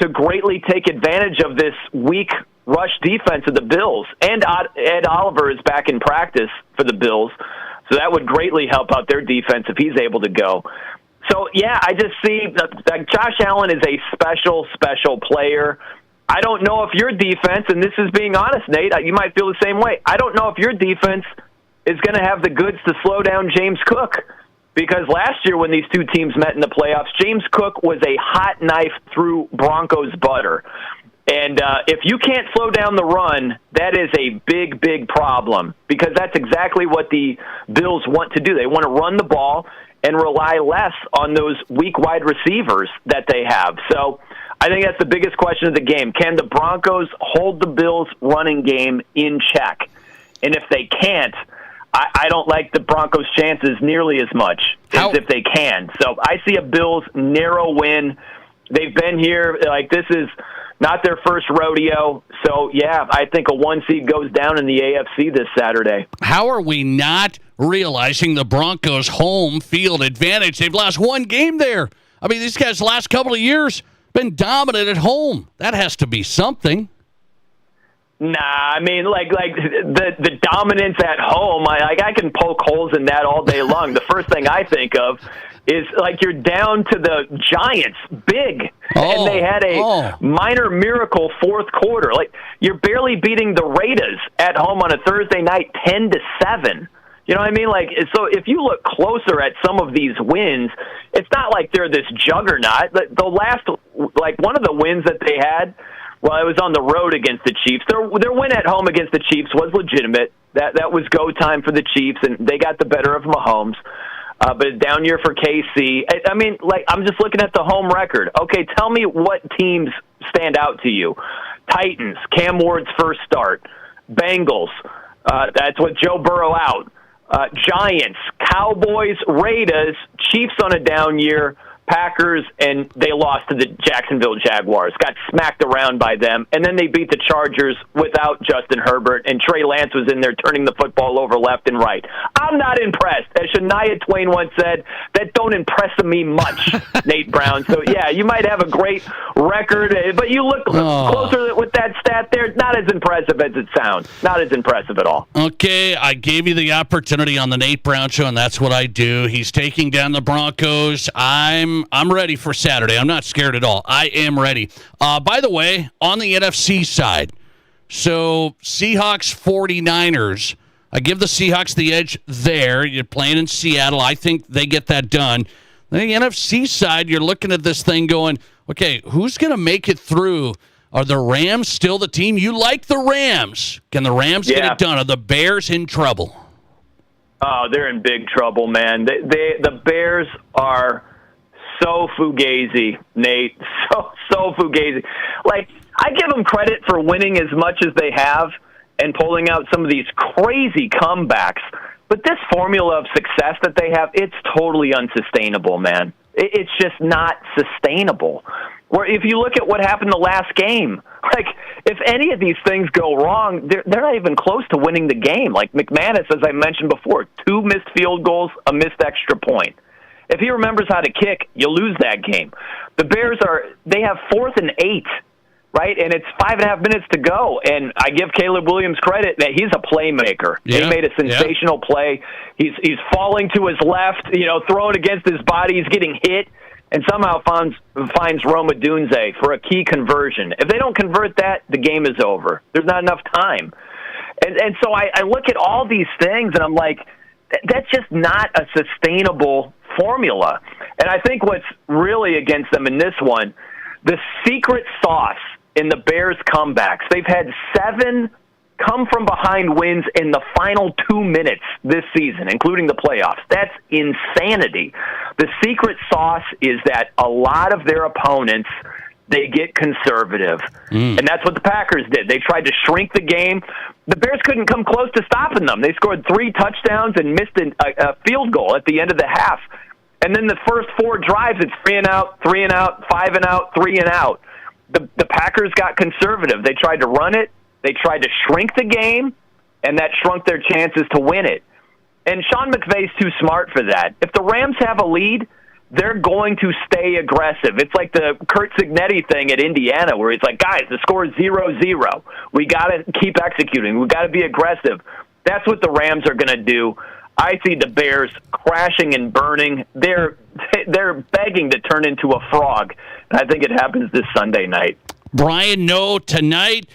to greatly take advantage of this weak rush defense of the Bills. And Ed Oliver is back in practice for the Bills, so that would greatly help out their defense if he's able to go. So, yeah, I just see that Josh Allen is a special, special player. I don't know if your defense, and this is being honest, Nate, you might feel the same way. I don't know if your defense is going to have the goods to slow down James Cook. Because last year when these two teams met in the playoffs, James Cook was a hot knife through Broncos butter. And if you can't slow down the run, that is a big, big problem. Because that's exactly what the Bills want to do. They want to run the ball and rely less on those weak wide receivers that they have. So I think that's the biggest question of the game. Can the Broncos hold the Bills' running game in check? And if they can't, I don't like the Broncos' chances nearly as much as if they can. So I see a Bills narrow win. They've been here, this is not their first rodeo. So, yeah, I think a 1 seed goes down in the AFC this Saturday. How are we not realizing the Broncos' home field advantage? They've lost one game there. I mean, these guys the last couple of years been dominant at home. That has to be something. Nah, I mean, the dominance at home, I can poke holes in that all day long. The first thing I think of is, you're down to the Giants, big, and they had a minor miracle fourth quarter. You're barely beating the Raiders at home on a Thursday night 10-7. You know what I mean? So if you look closer at some of these wins, it's not like they're this juggernaut. The last, one of the wins that they had, well, it was on the road against the Chiefs. Their win at home against the Chiefs was legitimate. That was go time for the Chiefs, and they got the better of Mahomes. But a down year for KC. I mean, I'm just looking at the home record. Okay, tell me what teams stand out to you. Titans, Cam Ward's first start. Bengals, that's with Joe Burrow out. Giants, Cowboys, Raiders, Chiefs on a down year. Packers, and they lost to the Jacksonville Jaguars, got smacked around by them, and then they beat the Chargers without Justin Herbert, and Trey Lance was in there turning the football over left and right. I'm not impressed. As Shania Twain once said, that don't impress me much, Nate Brown. So, yeah, you might have a great record, but you look closer with that stat there, not as impressive as it sounds. Not as impressive at all. Okay, I gave you the opportunity on the Nate Brown Show, and that's what I do. He's taking down the Broncos. I'm ready for Saturday. I'm not scared at all. I am ready. By the way, on the NFC side, so Seahawks 49ers, I give the Seahawks the edge there. You're playing in Seattle. I think they get that done. Then the NFC side, you're looking at this thing going, okay, who's going to make it through? Are the Rams still the team? You like the Rams. Can the Rams get it done? Are the Bears in trouble? Oh, they're in big trouble, man. The Bears are so fugazi, Nate. So fugazi. I give them credit for winning as much as they have and pulling out some of these crazy comebacks. But this formula of success that they have, it's totally unsustainable, man. It's just not sustainable. Where if you look at what happened the last game, if any of these things go wrong, they're not even close to winning the game. McManus, as I mentioned before, 2 missed field goals, a missed extra point. If he remembers how to kick, you lose that game. The Bears they have 4th and 8, right? And it's 5.5 minutes to go. And I give Caleb Williams credit that he's a playmaker. Yeah. He made a sensational play. He's falling to his left, throwing against his body. He's getting hit, and somehow finds Rome Odunze for a key conversion. If they don't convert that, the game is over. There's not enough time. And so I look at all these things, and I'm like, that's just not a sustainable formula. And I think what's really against them in this one, the secret sauce in the Bears' comebacks. They've had 7 come-from-behind wins in the final 2 minutes this season, including the playoffs. That's insanity. The secret sauce is that a lot of their opponents, they get conservative. And that's what the Packers did. They tried to shrink the game. The Bears couldn't come close to stopping them. They scored 3 touchdowns and missed a field goal at the end of the half. And then the first 4 drives, it's 3 and out, 5 and out, 3 and out. The Packers got conservative. They tried to run it. They tried to shrink the game, and that shrunk their chances to win it. And Sean McVay's too smart for that. If the Rams have a lead, they're going to stay aggressive. It's like the Curt Cignetti thing at Indiana where he's like, guys, the score is 0-0. We got to keep executing. We got to be aggressive. That's what the Rams are going to do. I see the Bears crashing and burning. They're begging to turn into a frog, and I think it happens this Sunday night. Brian Noe tonight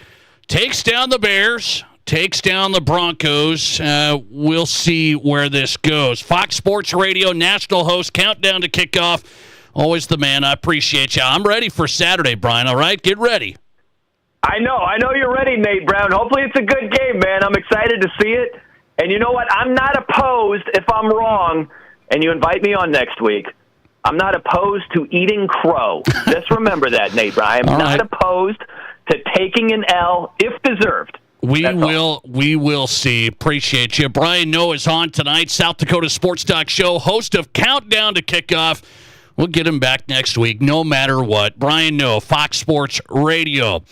takes down the Bears, takes down the Broncos. We'll see where this goes. Fox Sports Radio national host, countdown to kickoff. Always the man. I appreciate you. I'm ready for Saturday, Brian. All right, get ready. I know you're ready, Nate Brown. Hopefully it's a good game, man. I'm excited to see it. And you know what? I'm not opposed, if I'm wrong, and you invite me on next week, I'm not opposed to eating crow. Just remember that, Nate Brown. I'm not opposed to taking an L, if deserved. We will see. Appreciate you. Brian Noe is on tonight, South Dakota Sports Talk Show, host of Countdown to Kickoff. We'll get him back next week, no matter what. Brian Noe, Fox Sports Radio.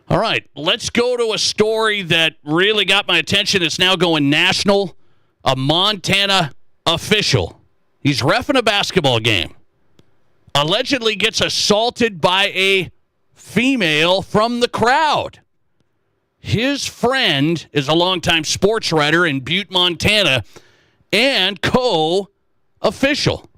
All right, let's go to a story that really got my attention. It's now going national. A Montana official. He's reffing a basketball game. Allegedly gets assaulted by a female from the crowd. His friend is a longtime sports writer in Butte, Montana, and co-official.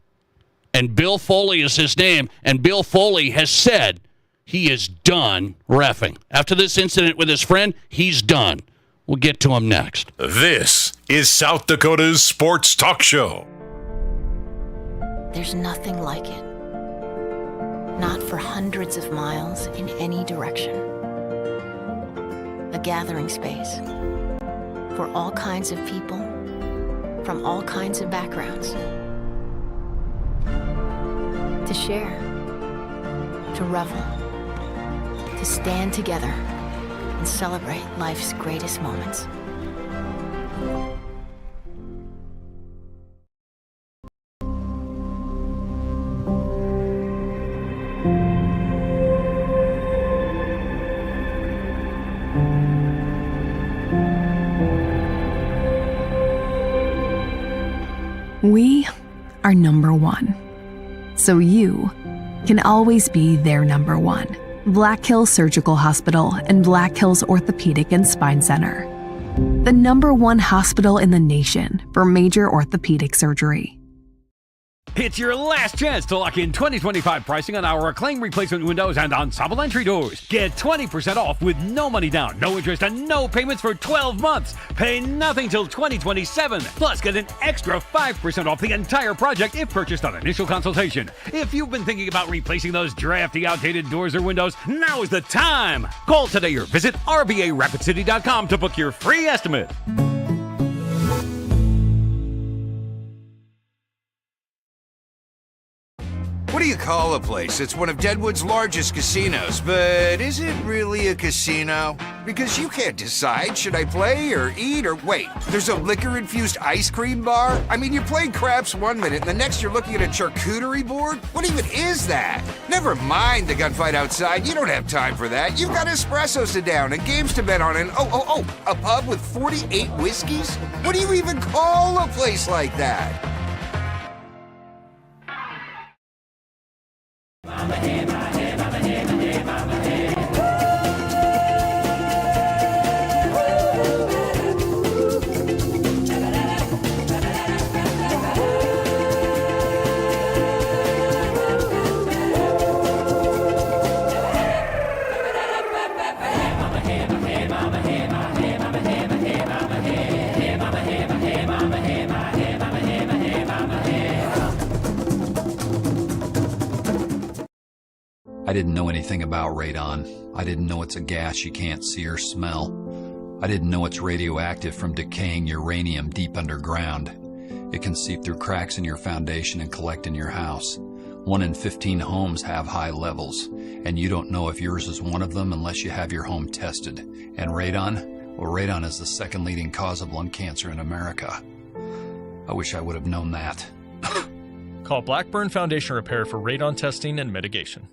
And Bill Foley is his name. And Bill Foley has said he is done reffing. After this incident with his friend, he's done. We'll get to him next. This is South Dakota's Sports Talk Show. There's nothing like it. Not for hundreds of miles in any direction. A gathering space for all kinds of people from all kinds of backgrounds. To share, to revel, to stand together and celebrate life's greatest moments. We are number one, so you can always be their number one. Black Hills Surgical Hospital and Black Hills Orthopedic and Spine Center. The number one hospital in the nation for major orthopedic surgery. It's your last chance to lock in 2025 pricing on our Acclaim replacement windows and ensemble entry doors. Get 20% off with no money down, no interest, and no payments for 12 months. Pay nothing till 2027. Plus, get an extra 5% off the entire project if purchased on initial consultation. If you've been thinking about replacing those drafty, outdated doors or windows, now is the time. Call today or visit RBARapidCity.com to book your free estimate. What do you call a place? It's one of Deadwood's largest casinos, but is it really a casino? Because you can't decide, should I play or eat or wait? There's a liquor-infused ice cream bar? I mean, you're playing craps one minute, and the next you're looking at a charcuterie board? What even is that? Never mind the gunfight outside, you don't have time for that. You've got espressos to down and games to bet on and a pub with 48 whiskeys? What do you even call a place like that? I didn't know anything about radon. I didn't know it's a gas you can't see or smell. I didn't know it's radioactive from decaying uranium deep underground. It can seep through cracks in your foundation and collect in your house. 1 in 15 homes have high levels, and you don't know if yours is one of them unless you have your home tested. And radon? Well, radon is the second leading cause of lung cancer in America. I wish I would have known that. Call Blackburn Foundation Repair for radon testing and mitigation.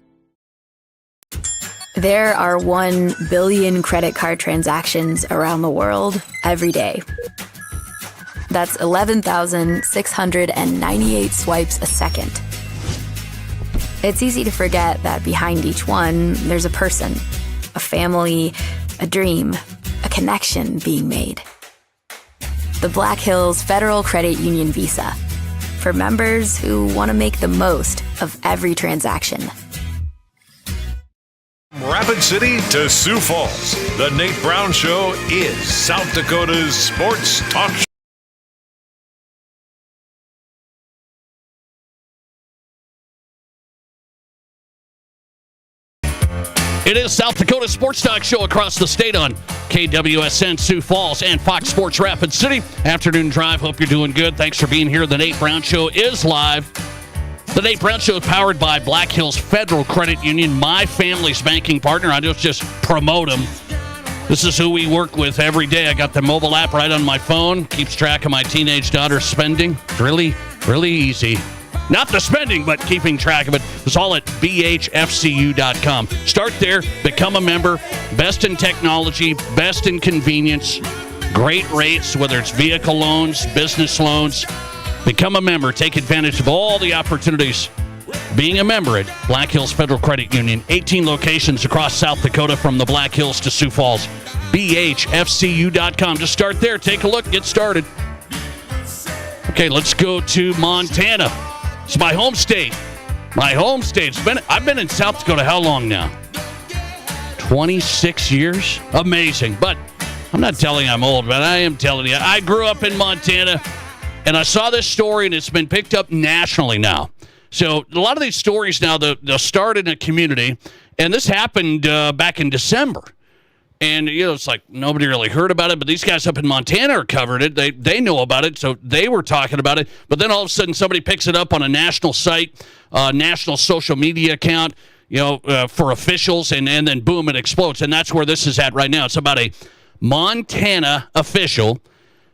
There are 1 billion credit card transactions around the world every day. That's 11,698 swipes a second. It's easy to forget that behind each one, there's a person, a family, a dream, a connection being made. The Black Hills Federal Credit Union Visa, for members who want to make the most of every transaction. Rapid City to Sioux Falls, the Nate Brown Show is South Dakota's sports talk show. It is South Dakota Sports Talk Show across the state on KWSN Sioux Falls and Fox Sports Rapid City. Afternoon drive. Hope you're doing good. Thanks for being here. The Nate Brown Show is live. The Nate Brown Show is powered by Black Hills Federal Credit Union, my family's banking partner. I just promote them. This is who we work with every day. I got the mobile app right on my phone. Keeps track of my teenage daughter's spending. Really, really easy. Not the spending, but keeping track of it. It's all at bhfcu.com. Start there, become a member. Best in technology, best in convenience, great rates, whether it's vehicle loans, business loans. Become a member. Take advantage of all the opportunities being a member at Black Hills Federal Credit Union. 18 locations across South Dakota from the Black Hills to Sioux Falls. bhfcu.com. Just start there. Take a look. Get started. Okay, let's go to Montana. It's my home state. My home state. I've been in South Dakota how long now? 26 years? Amazing. But I'm not telling you I'm old, but I am telling you. I grew up in Montana, and I saw this story, and it's been picked up nationally now. So a lot of these stories now, they'll start in a community, and this happened back in December. And, it's like nobody really heard about it, but these guys up in Montana are covered it. They know about it, so they were talking about it. But then all of a sudden somebody picks it up on a national site, national social media account, for officials, and then boom, it explodes. And that's where this is at right now. It's about a Montana official,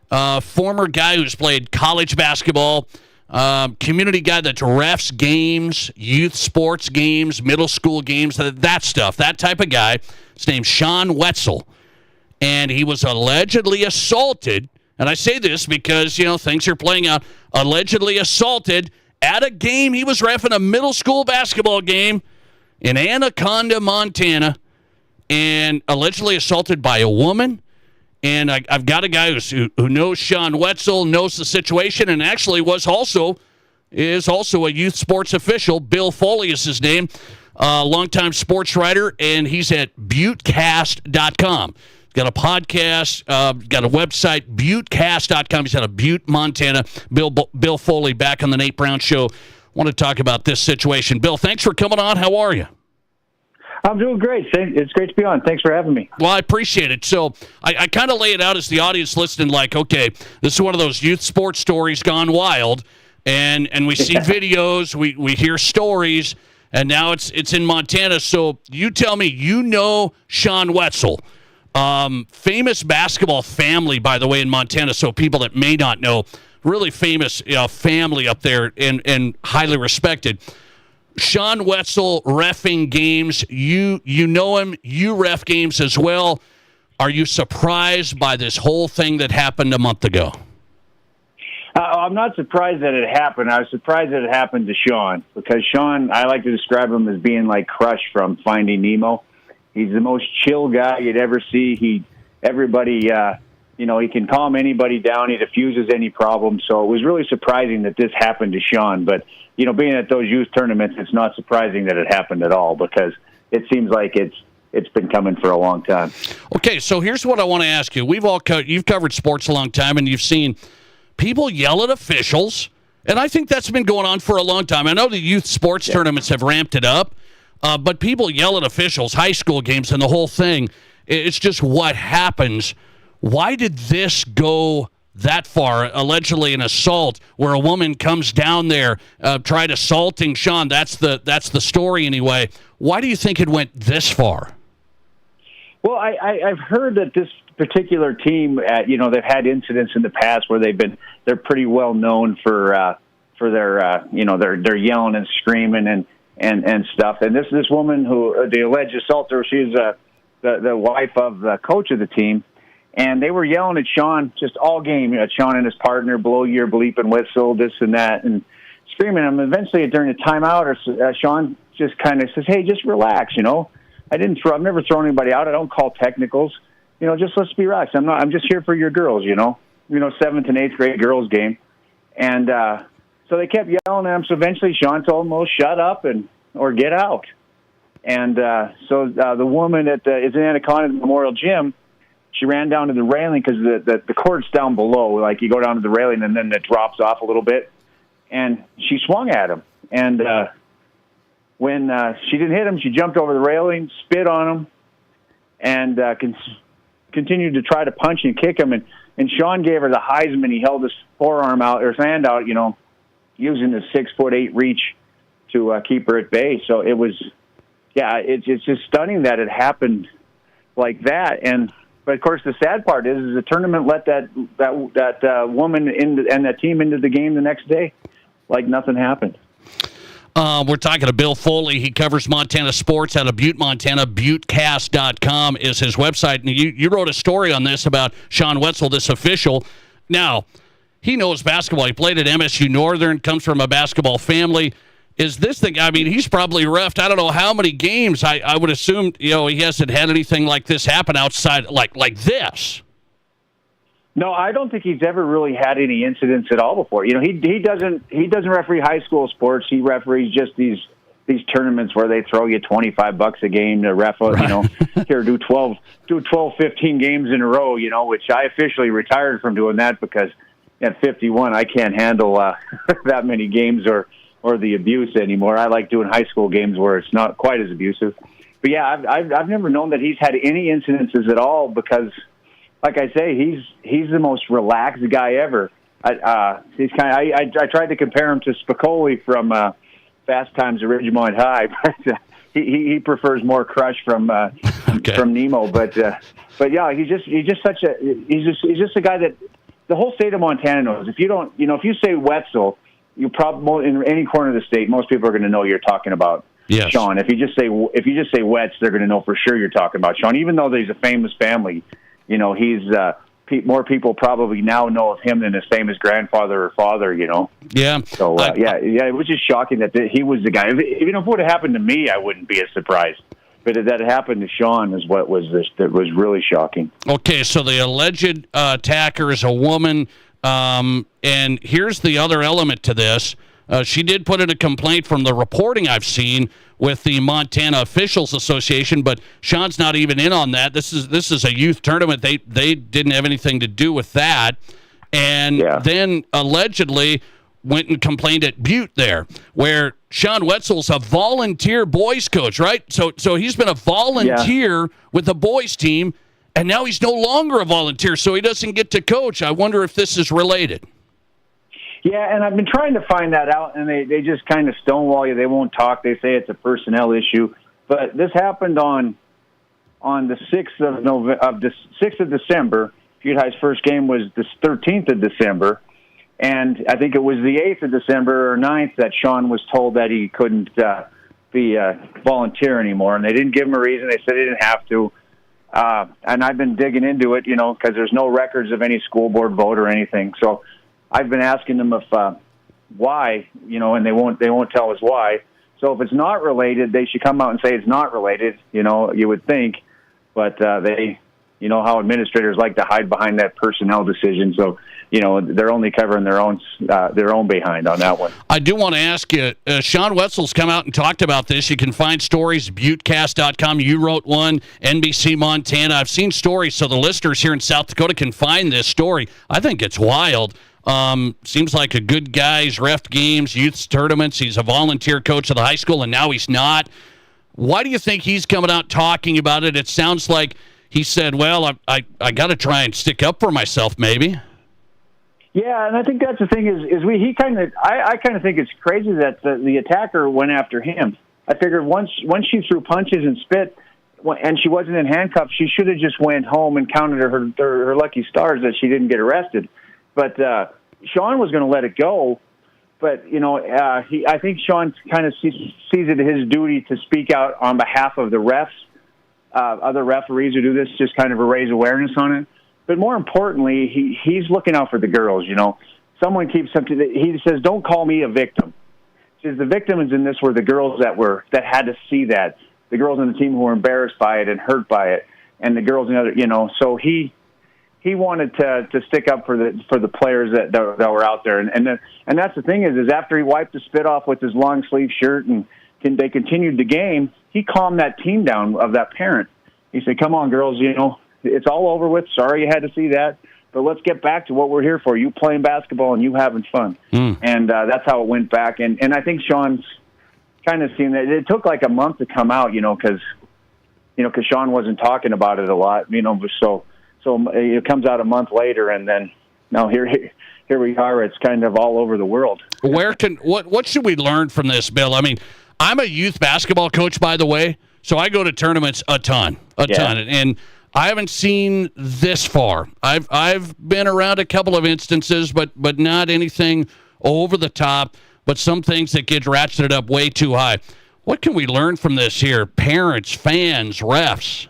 former guy who's played college basketball, community guy that refs games, youth sports games, middle school games, that stuff, that type of guy. His name's Sean Wetzel, and he was allegedly assaulted, and I say this because, things are playing out, allegedly assaulted at a game. He was reffing a middle school basketball game in Anaconda, Montana, and allegedly assaulted by a woman. And I've got a guy who knows Sean Wetzel, knows the situation, and actually is also a youth sports official. Bill Foley is his name. Longtime sports writer, and he's at buttecast.com. He's got a podcast, got a website, buttecast.com. He's out of Butte, Montana. Bill Foley back on the Nate Brown Show. Want to talk about this situation. Bill, thanks for coming on. How are you? I'm doing great. It's great to be on. Thanks for having me. Well, I appreciate it. So I kind of lay it out as the audience listening, like, okay, this is one of those youth sports stories gone wild, and we see videos, we hear stories, and now it's in Montana. So you tell me, Sean Wetzel, famous basketball family, by the way, in Montana. So people that may not know, really famous family up there and highly respected. Sean Wetzel reffing games. You know him. You ref games as well. Are you surprised by this whole thing that happened a month ago? I'm not surprised that it happened. I was surprised that it happened to Sean, because Sean, I like to describe him as being like Crush from Finding Nemo. He's the most chill guy you'd ever see. He can calm anybody down. He diffuses any problem. So it was really surprising that this happened to Sean. But, being at those youth tournaments, it's not surprising that it happened at all, because it seems like it's been coming for a long time. Okay, so here's what I want to ask you. You've covered sports a long time, and you've seen people yell at officials, and I think that's been going on for a long time. I know the youth sports tournaments have ramped it up, but people yell at officials, high school games, and the whole thing. It's just what happens. Why did this go that far? Allegedly an assault where a woman comes down there, tried assaulting Sean. That's the story anyway. Why do you think it went this far? Well, I've heard that this particular team, they've had incidents in the past where they're pretty well known for their they're yelling and screaming and stuff. And this woman who the alleged assaulter, she's the wife of the coach of the team. And they were yelling at Sean just all game. Sean and his partner, blow your bleep and whistle, this and that. And screaming at him. Eventually, during the timeout, Sean just kind of says, "Hey, just relax, I've never thrown anybody out. I don't call technicals. Just let's be relaxed. I'm just here for your girls, 7th and 8th grade girls game." And so they kept yelling at him. So eventually Sean told them, "Well, shut up or get out." And so the woman is in Anaconda Memorial Gym. She ran down to the railing because the court's down below. Like you go down to the railing and then it drops off a little bit. And she swung at him. And when she didn't hit him, she jumped over the railing, spit on him, and continued to try to punch and kick him. And Sean gave her the Heisman. He held his forearm out, or his hand out, using his 6'8" reach to keep her at bay. So it was, it's just stunning that it happened like that. But of course, the sad part is the tournament let that woman and that team into the game the next day, like nothing happened. We're talking to Bill Foley. He covers Montana sports out of Butte, Montana. Buttecast.com is his website. And you wrote a story on this about Sean Wetzel, this official. Now, he knows basketball. He played at MSU Northern, comes from a basketball family. Is this thing, he's probably reffed, I don't know how many games. I would assume, he hasn't had anything like this happen outside, like this. No, I don't think he's ever really had any incidents at all before. He doesn't referee high school sports. He referees just these tournaments where they throw you $25 a game to ref. Here do 12, 15 games in a row. Which I officially retired from doing that because at 51 I can't handle that many games or the abuse anymore. I like doing high school games where it's not quite as abusive. But yeah, I've never known that he's had any incidences at all because, like I say, he's the most relaxed guy ever. I tried to compare him to Spicoli from Fast Times at Ridgemont High, but he prefers more Crush from Nemo. But yeah, he's just a guy that the whole state of Montana knows. If you say Wetzel, you probably in any corner of the state, most people are going to know you're talking about Sean. If you just say Wets, they're going to know for sure you're talking about Sean. Even though he's a famous family, he's more people probably now know of him than his famous grandfather or father. Yeah. So it was just shocking that he was the guy. Even if it would have happened to me, I wouldn't be as surprised. But that happened to Sean is what was that was really shocking. Okay, so the alleged attacker is a woman. And here's the other element to this. She did put in a complaint from the reporting I've seen with the Montana Officials Association, but Sean's not even in on that. This is a youth tournament. They didn't have anything to do with that. And then allegedly went and complained at Butte there, where Sean Wetzel's a volunteer boys coach, right? So he's been a volunteer with the boys team, and now he's no longer a volunteer, so he doesn't get to coach. I wonder if this is related. Yeah, and I've been trying to find that out, and they just kind of stonewall you. They won't talk. They say it's a personnel issue. But this happened on the 6th of December. Butte High's first game was the 13th of December. And I think it was the 8th of December or 9th that Sean was told that he couldn't be a volunteer anymore. And they didn't give him a reason. They said he didn't have to. And I've been digging into it, because there's no records of any school board vote or anything. So I've been asking them if why, and they won't tell us why. So if it's not related, they should come out and say it's not related. You would think, but they, how administrators like to hide behind that personnel decision. So they're only covering their own behind on that one. I do want to ask you, Sean Wetzel's come out and talked about this. You can find stories, Buttecast.com. You wrote one, NBC Montana. I've seen stories, so the listeners here in South Dakota can find this story. I think it's wild. Seems like a good guy. He's reffed games, youth tournaments. He's a volunteer coach of the high school, and now he's not. Why do you think he's coming out talking about it? It sounds like he said, well, I got to try and stick up for myself, maybe. Yeah, and I think that's the thing I kind of think it's crazy that the attacker went after him. I figured once she threw punches and spit, and she wasn't in handcuffs, she should have just went home and counted her lucky stars that she didn't get arrested. But Sean was going to let it go. But I think Sean kind of sees it his duty to speak out on behalf of the refs, other referees who do this, just kind of raise awareness on it. But more importantly, he's looking out for the girls. Someone keeps something. He says, "Don't call me a victim." is the victims in this were the girls that had to see that, the girls on the team who were embarrassed by it and hurt by it, and the girls in the other, so he wanted to stick up for the players that were out there, and that's the thing is after he wiped the spit off with his long sleeve shirt and they continued the game, he calmed that team down of that parent. He said, "Come on, girls, it's all over with. Sorry you had to see that, but let's get back to what we're here for. You playing basketball and you having fun." And that's how it went back. And I think Sean's kind of seen that. It took like a month to come out, because Sean wasn't talking about it a lot, So it comes out a month later, and then now here we are. It's kind of all over the world. What should we learn from this, Bill? I mean, I'm a youth basketball coach, by the way, so I go to tournaments a ton, and I haven't seen this far. I've been around a couple of instances, but not anything over the top. But some things that get ratcheted up way too high. What can we learn from this here? Parents, fans, refs.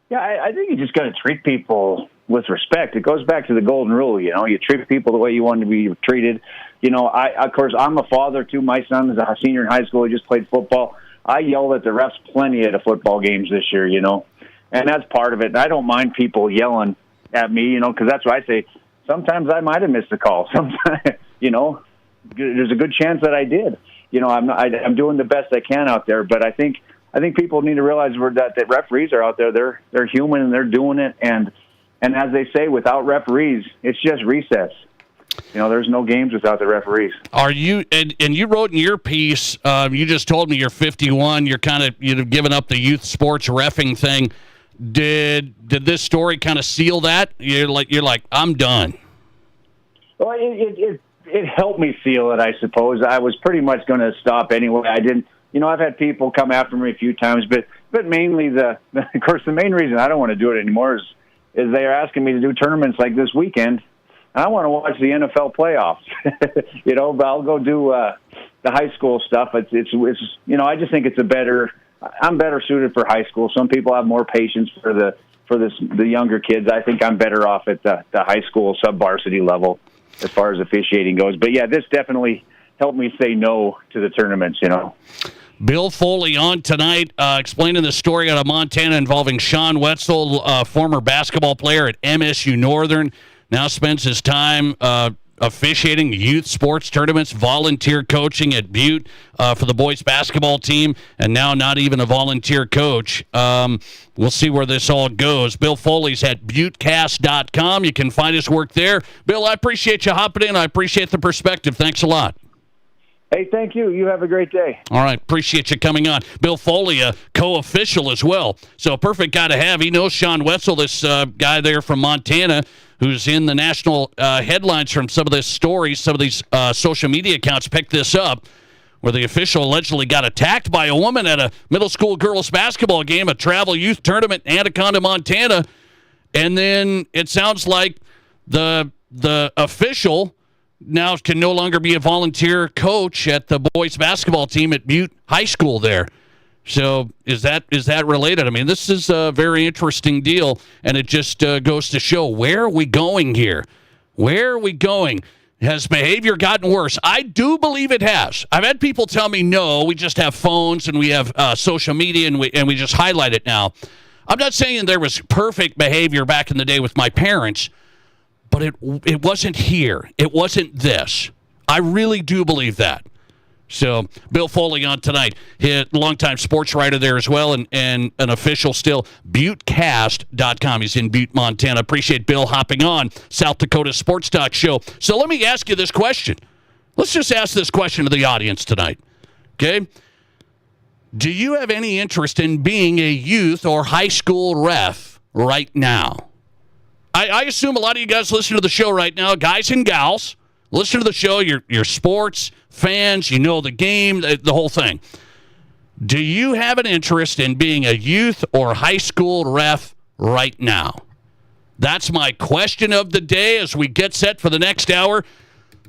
Yeah, I think you just got to treat people with respect. It goes back to the golden rule. You treat people the way you want to be treated. Of course, I'm a father too. My son is a senior in high school. He just played football. I yelled at the refs plenty at the football games this year, and that's part of it. And I don't mind people yelling at me, because that's what I say. Sometimes I might have missed a call. Sometimes, there's a good chance that I did. I'm doing the best I can out there, but I think people need to realize that referees are out there. They're human and they're doing it. And as they say, without referees, it's just recess. There's no games without the referees. Are you and you wrote in your piece? You just told me you're 51. You're you've given up the youth sports reffing thing. Did this story kind of seal that? You're like I'm done. Well, it helped me seal it, I suppose. I was pretty much going to stop anyway. I didn't. I've had people come after me a few times, but mainly of course, the main reason I don't want to do it anymore is they are asking me to do tournaments like this weekend. I want to watch the NFL playoffs, but I'll go do the high school stuff. It's I just think I'm better suited for high school. Some people have more patience for the younger kids. I think I'm better off at the high school sub-varsity level as far as officiating goes. But yeah, this definitely helped me say no to the tournaments, Bill Foley on tonight, explaining the story out of Montana involving Sean Wetzel, former basketball player at MSU Northern. Now spends his time officiating youth sports tournaments, volunteer coaching at Butte for the boys basketball team, and now not even a volunteer coach. We'll see where this all goes. Bill Foley's at buttecast.com. You can find his work there. Bill, I appreciate you hopping in. I appreciate the perspective. Thanks a lot. Hey, thank you. You have a great day. All right. Appreciate you coming on. Bill Foley, a co-official as well. So a perfect guy to have. He knows Sean Wetzel, this guy there from Montana, who's in the national headlines from some of this stories. Some of these social media accounts picked this up, where the official allegedly got attacked by a woman at a middle school girls basketball game, a travel youth tournament in Anaconda, Montana. And then it sounds like the official now can no longer be a volunteer coach at the boys basketball team at Butte High School there. So is that related? I mean, this is a very interesting deal, and it just goes to show, where are we going here? Where are we going? Has behavior gotten worse? I do believe it has. I've had people tell me, no, we just have phones and we have social media and we just highlight it now. I'm not saying there was perfect behavior back in the day with my parents, but it wasn't here. It wasn't this. I really do believe that. So Bill Foley on tonight, longtime sports writer there as well, and an official still, buttecast.com. He's in Butte, Montana. Appreciate Bill hopping on South Dakota Sports Talk Show. So let me ask you this question. Let's just ask this question to the audience tonight, okay? Do you have any interest in being a youth or high school ref right now? I assume a lot of you guys listen to the show right now, guys and gals. Listen to the show, you're sports fans, you know the game, the whole thing. Do you have an interest in being a youth or high school ref right now? That's my question of the day as we get set for the next hour.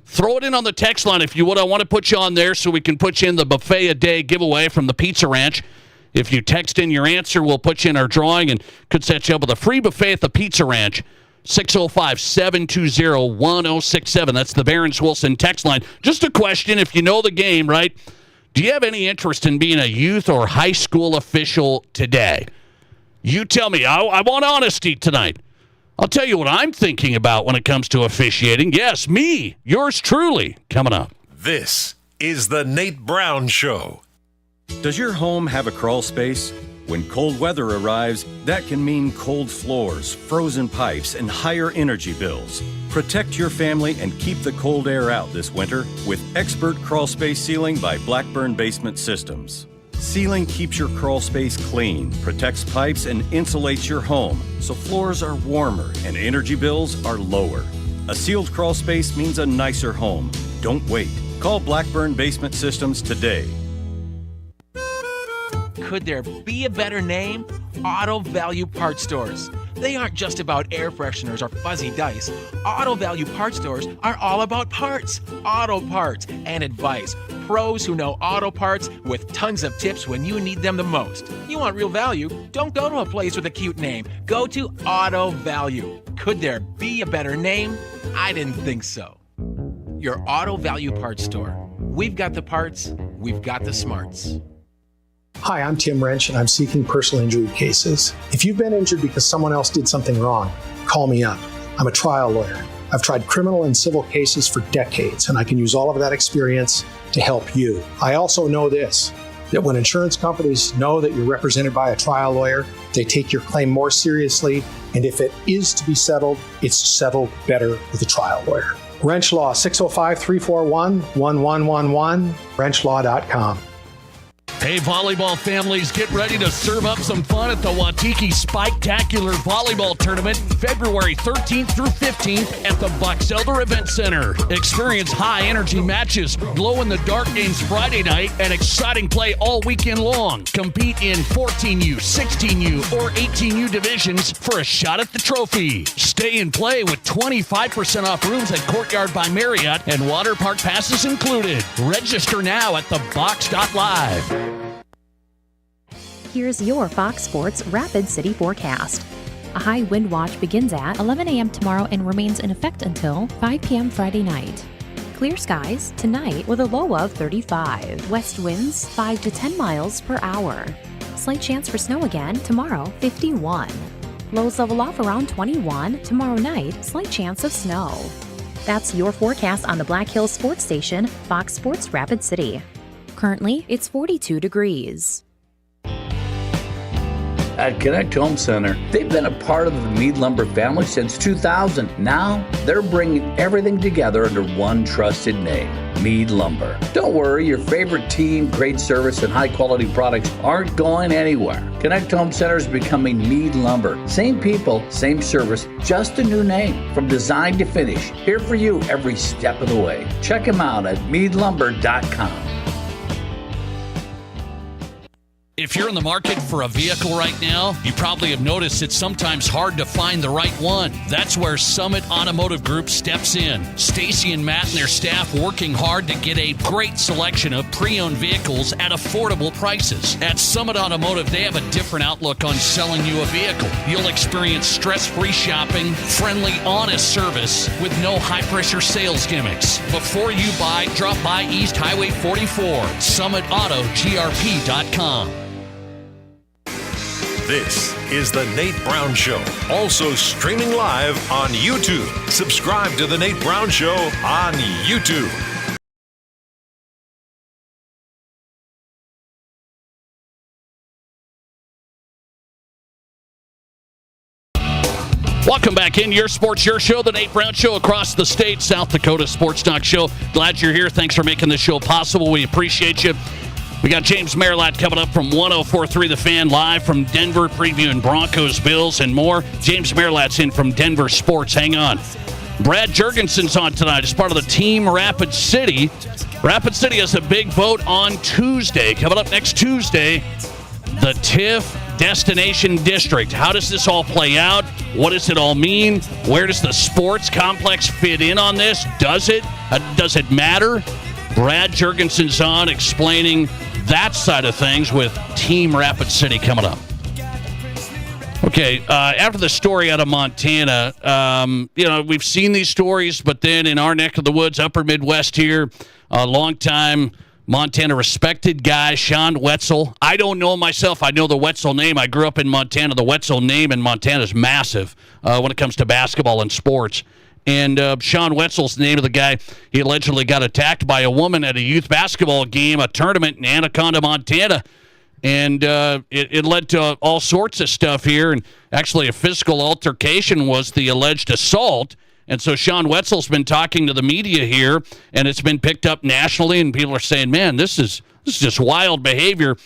Throw it in on the text line if you would. I want to put you on there so we can put you in the buffet a day giveaway from the Pizza Ranch. If you text in your answer, we'll put you in our drawing and could set you up with a free buffet at the Pizza Ranch. 605-720-1067. That's the Barron's Wilson text line. Just a question, if you know the game, right? Do you have any interest in being a youth or high school official today? You tell me. I want honesty tonight. I'll tell you what I'm thinking about when it comes to officiating. Yes, me, yours truly, coming up. This is the Nate Brown Show. Does your home have a crawl space? When cold weather arrives, that can mean cold floors, frozen pipes, and higher energy bills. Protect your family and keep the cold air out this winter with Expert Crawl Space Sealing by Blackburn Basement Systems. Sealing keeps your crawl space clean, protects pipes, and insulates your home so floors are warmer and energy bills are lower. A sealed crawl space means a nicer home. Don't wait. Call Blackburn Basement Systems today. Could there be a better name? Auto Value Parts Stores. They aren't just about air fresheners or fuzzy dice. Auto Value Parts Stores are all about parts, auto parts, and advice. Pros who know auto parts with tons of tips when you need them the most. You want real value? Don't go to a place with a cute name. Go to Auto Value. Could there be a better name? I didn't think so. Your Auto Value Parts Store. We've got the parts, we've got the smarts. Hi, I'm Tim Wrench, and I'm seeking personal injury cases. If you've been injured because someone else did something wrong, call me up. I'm a trial lawyer. I've tried criminal and civil cases for decades, and I can use all of that experience to help you. I also know this, that when insurance companies know that you're represented by a trial lawyer, they take your claim more seriously, and if it is to be settled, it's settled better with a trial lawyer. Wrench Law, 605-341-1111, wrenchlaw.com. Hey, volleyball families, get ready to serve up some fun at the Waikiki Spike-tacular Volleyball Tournament, February 13th through 15th at the Box Elder Event Center. Experience high-energy matches, glow-in-the-dark games Friday night, and exciting play all weekend long. Compete in 14U, 16U, or 18U divisions for a shot at the trophy. Stay and play with 25% off rooms at Courtyard by Marriott and water park passes included. Register now at thebox.live. Here's your Fox Sports Rapid City forecast. A high wind watch begins at 11 a.m. tomorrow and remains in effect until 5 p.m. Friday night. Clear skies tonight with a low of 35. West winds 5 to 10 miles per hour. Slight chance for snow again tomorrow, 51. Lows level off around 21. Tomorrow night, slight chance of snow. That's your forecast on the Black Hills Sports Station, Fox Sports Rapid City. Currently, it's 42 degrees. At Connect Home Center, they've been a part of the Mead Lumber family since 2000. Now, they're bringing everything together under one trusted name, Mead Lumber. Don't worry, your favorite team, great service, and high-quality products aren't going anywhere. Connect Home Center is becoming Mead Lumber. Same people, same service, just a new name. From design to finish, here for you every step of the way. Check them out at meadlumber.com. If you're in the market for a vehicle right now, you probably have noticed it's sometimes hard to find the right one. That's where Summit Automotive Group steps in. Stacy and Matt and their staff working hard to get a great selection of pre-owned vehicles at affordable prices. At Summit Automotive, they have a different outlook on selling you a vehicle. You'll experience stress-free shopping, friendly, honest service with no high-pressure sales gimmicks. Before you buy, drop by East Highway 44, summitautogrp.com. This is the Nate Brown Show, also streaming live on YouTube. Subscribe to the Nate Brown Show on YouTube. Welcome back in your sports, your show, the Nate Brown Show across the state, South Dakota Sports Talk Show. Glad you're here. Thanks for making this show possible. We appreciate you. We got James Merilatt coming up from 104.3 The Fan, live from Denver, previewing Broncos, Bills, and more. James Merilatt's in from Denver Sports. Hang on. Brad Jurgensen's on tonight as part of the Team Rapid City. Rapid City has a big vote on Tuesday. Coming up next Tuesday, the TIFF Destination District. How does this all play out? What does it all mean? Where does the sports complex fit in on this? Does it? Does it matter? Brad Jurgensen's on explaining that side of things with Team Rapid City coming up. Okay, after the story out of Montana, we've seen these stories, but then in our neck of the woods, upper Midwest here, a long-time Montana respected guy, Sean Wetzel. I don't know him myself. I know the Wetzel name. I grew up in Montana. The Wetzel name in Montana is massive when it comes to basketball and sports. And Sean Wetzel's the name of the guy. He allegedly got attacked by a woman at a youth basketball game, a tournament in Anaconda, Montana. And it led to all sorts of stuff here. And actually, a physical altercation was the alleged assault. And so Sean Wetzel's been talking to the media here, and it's been picked up nationally. And people are saying, "Man, this is just wild behavior."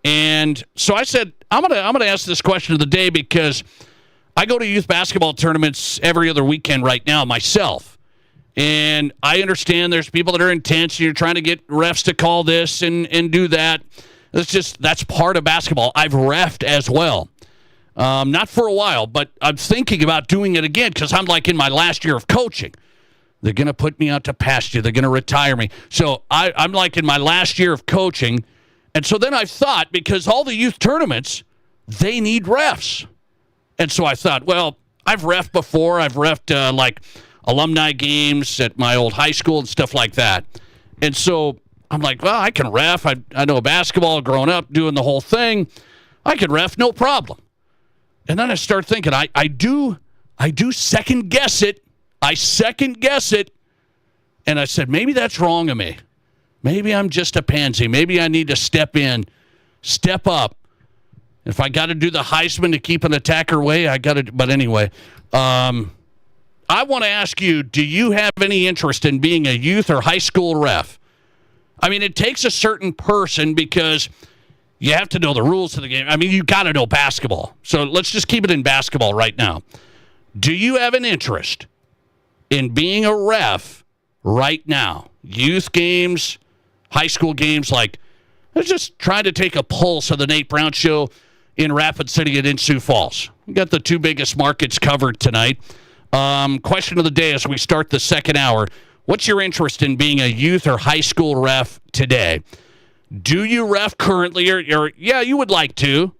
And so I said, I'm gonna ask this question of the day because I go to youth basketball tournaments every other weekend right now myself. And I understand there's people that are intense, and you're trying to get refs to call this and do that. That's part of basketball. I've reffed as well. Not for a while, but I'm thinking about doing it again because I'm like in my last year of coaching. They're going to put me out to pasture. They're going to retire me. So I'm like in my last year of coaching. And so then I thought, because all the youth tournaments, they need refs. And so I thought, well, I've reffed before. I've reffed like alumni games at my old high school and stuff like that. And so I'm like, well, I can ref. I know basketball, growing up, doing the whole thing. I can ref, no problem. And then I start thinking, I do second guess it. I second guess it. And I said, maybe that's wrong of me. Maybe I'm just a pansy. Maybe I need to step up. If I got to do the Heisman to keep an attacker away, I got to. But anyway, I want to ask you, do you have any interest in being a youth or high school ref? I mean, it takes a certain person because you have to know the rules of the game. I mean, you got to know basketball. So let's just keep it in basketball right now. Do you have an interest in being a ref right now? Youth games, high school games, like, let's just try to take a pulse of the Nate Brown Show in Rapid City and in Sioux Falls. We got the two biggest markets covered tonight. Question of the day as we start the second hour. What's your interest in being a youth or high school ref today? Do you ref currently? Or yeah, you would like to.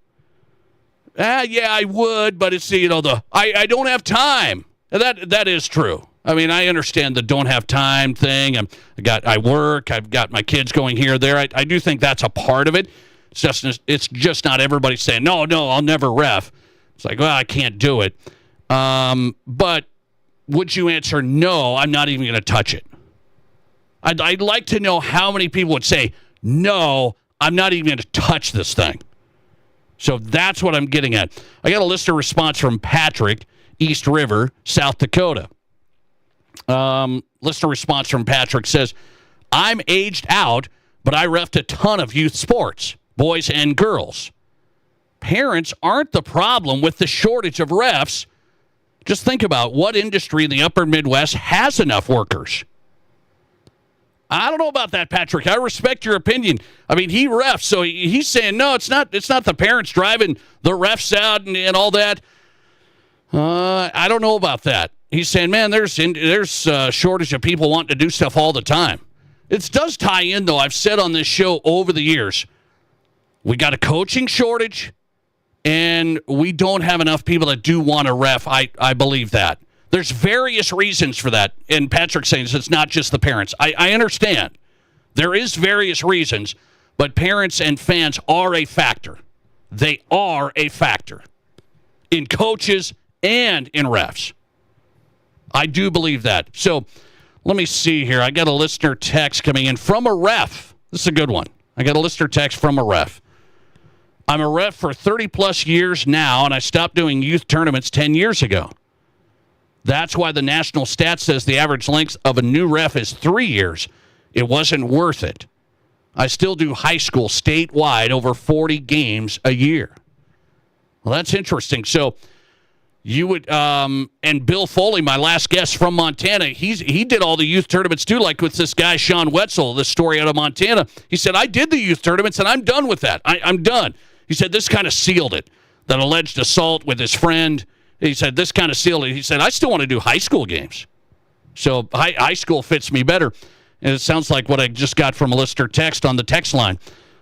Yeah, I would, but it's, I don't have time. That is true. I mean, I understand the don't have time thing. I work. I've got my kids going here or there. I do think that's a part of it. It's just not everybody saying, no, I'll never ref. It's like, well, I can't do it. But would you answer, no, I'm not even going to touch it? I'd like to know how many people would say, no, I'm not even going to touch this thing. So that's what I'm getting at. I got a listener response from Patrick, East River, South Dakota. Listener response from Patrick says, I'm aged out, but I reffed a ton of youth sports, boys and girls. Parents aren't the problem with the shortage of refs. Just think about what industry in the upper Midwest has enough workers. I don't know about that, Patrick. I respect your opinion. I mean, he refs, so he's saying, no, it's not the parents driving the refs out and all that. I don't know about that. He's saying, man, there's a shortage of people wanting to do stuff all the time. It does tie in, though. I've said on this show over the years, we got a coaching shortage, and we don't have enough people that do want to ref. I believe that. There's various reasons for that. And Patrick's saying it's not just the parents. I understand. There is various reasons, but parents and fans are a factor. They are a factor in coaches and in refs. I do believe that. So let me see here. I got a listener text coming in from a ref. This is a good one. I got a listener text from a ref. I'm a ref for 30-plus years now, and I stopped doing youth tournaments 10 years ago. That's why the national stat says the average length of a new ref is 3 years. It wasn't worth it. I still do high school statewide over 40 games a year. Well, that's interesting. So you would, and Bill Foley, my last guest from Montana, he did all the youth tournaments too, like with this guy, Sean Wetzel, this story out of Montana. He said, I did the youth tournaments and I'm done with that. I'm done. He said, this kind of sealed it. That alleged assault with his friend. He said, this kind of sealed it. He said, I still want to do high school games. So high school fits me better. And it sounds like what I just got from a listener text on the text line.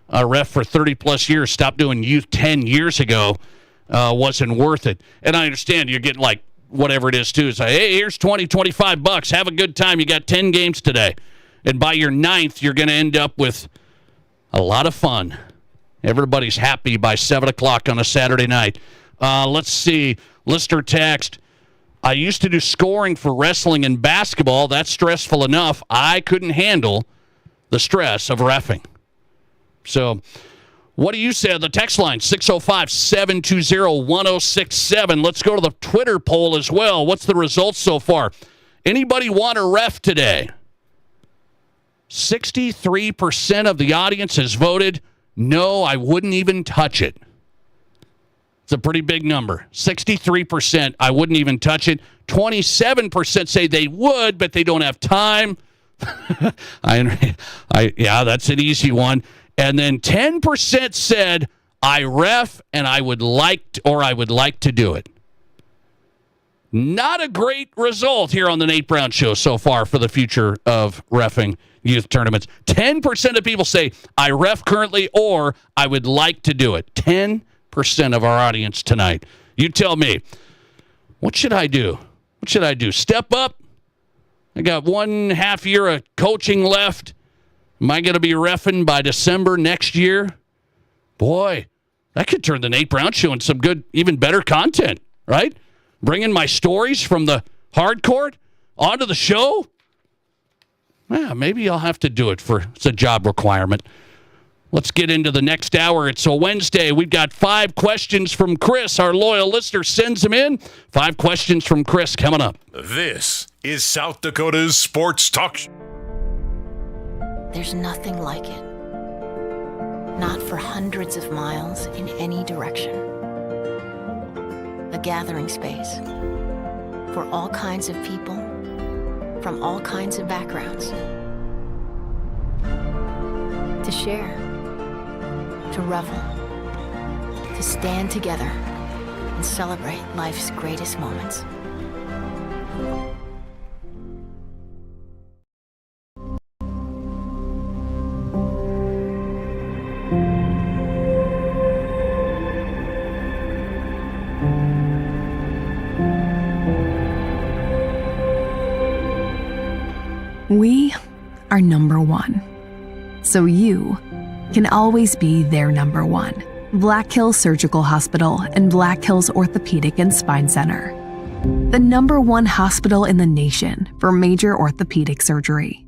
A ref for 30-plus years, stopped doing youth 10 years ago. wasn't worth it. And I understand you're getting like whatever it is too. It's like, hey, here's $20-25. Have a good time. You got 10 games today. And by your 9th, you're going to end up with a lot of fun. Everybody's happy by 7 o'clock on a Saturday night. Let's see. Listener text. I used to do scoring for wrestling and basketball. That's stressful enough. I couldn't handle the stress of reffing. So, what do you say on the text line? 605-720-1067. Let's go to the Twitter poll as well. What's the results so far? Anybody want a ref today? 63% of the audience has voted, no, I wouldn't even touch it. It's a pretty big number. 63%, I wouldn't even touch it. 27% say they would, but they don't have time. Yeah, that's an easy one. And then 10% said, I ref and I would like to do it. Not a great result here on the Nate Brown Show so far for the future of reffing youth tournaments. 10% of people say, I ref currently or I would like to do it. 10% of our audience tonight. You tell me, what should I do? What should I do? Step up? I got 1.5 year of coaching left. Am I going to be reffing by December next year? Boy, that could turn the Nate Brown Show into some good, even better content, right? Bringing my stories from the hard court onto the show? Yeah, maybe I'll have to do it it's a job requirement. Let's get into the next hour. It's a Wednesday. We've got 5 questions from Chris. Our loyal listener sends them in. 5 questions from Chris coming up. This is South Dakota's Sports Talk. There's nothing like it. Not for hundreds of miles in any direction. A gathering space for all kinds of people from all kinds of backgrounds. To share, to revel, to stand together and celebrate life's greatest moments. We are number one. So you can always be their number one. Black Hills Surgical Hospital and Black Hills Orthopedic and Spine Center. The number one hospital in the nation for major orthopedic surgery.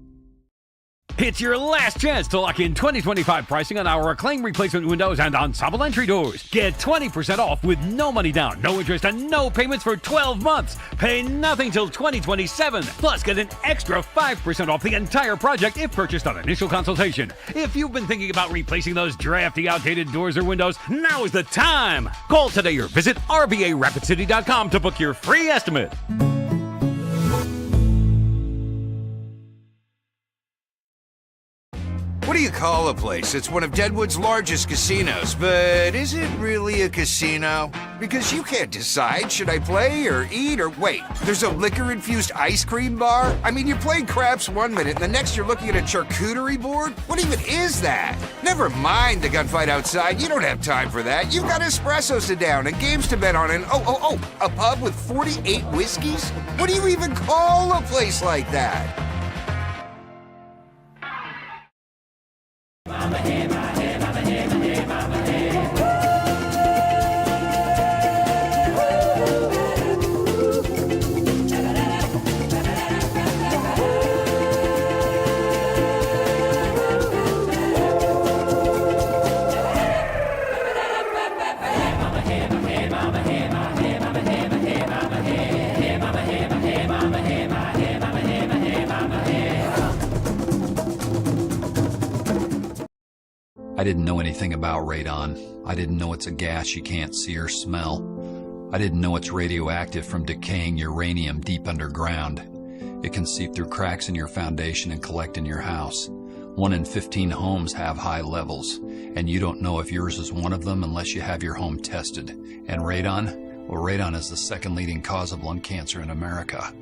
It's your last chance to lock in 2025 pricing on our Acclaim replacement windows and ensemble entry doors. Get 20% off with no money down, no interest, and no payments for 12 months. Pay nothing till 2027. Plus, get an extra 5% off the entire project if purchased on initial consultation. If you've been thinking about replacing those drafty, outdated doors or windows, now is the time. Call today or visit RBARapidCity.com to book your free estimate. What do you call a place that's one of Deadwood's largest casinos, but is it really a casino? Because you can't decide, should I play or eat or wait, there's a liquor-infused ice cream bar? I mean, you're playing craps one minute and the next you're looking at a charcuterie board? What even is that? Never mind the gunfight outside, you don't have time for that. You've got espressos to down and games to bet on and a pub with 48 whiskeys? What do you even call a place like that? I didn't know anything about radon. I didn't know it's a gas you can't see or smell. I didn't know it's radioactive from decaying uranium deep underground. It can seep through cracks in your foundation and collect in your house. 1 in 15 homes have high levels, and you don't know if yours is one of them unless you have your home tested. And radon? Well, radon is the second leading cause of lung cancer in America.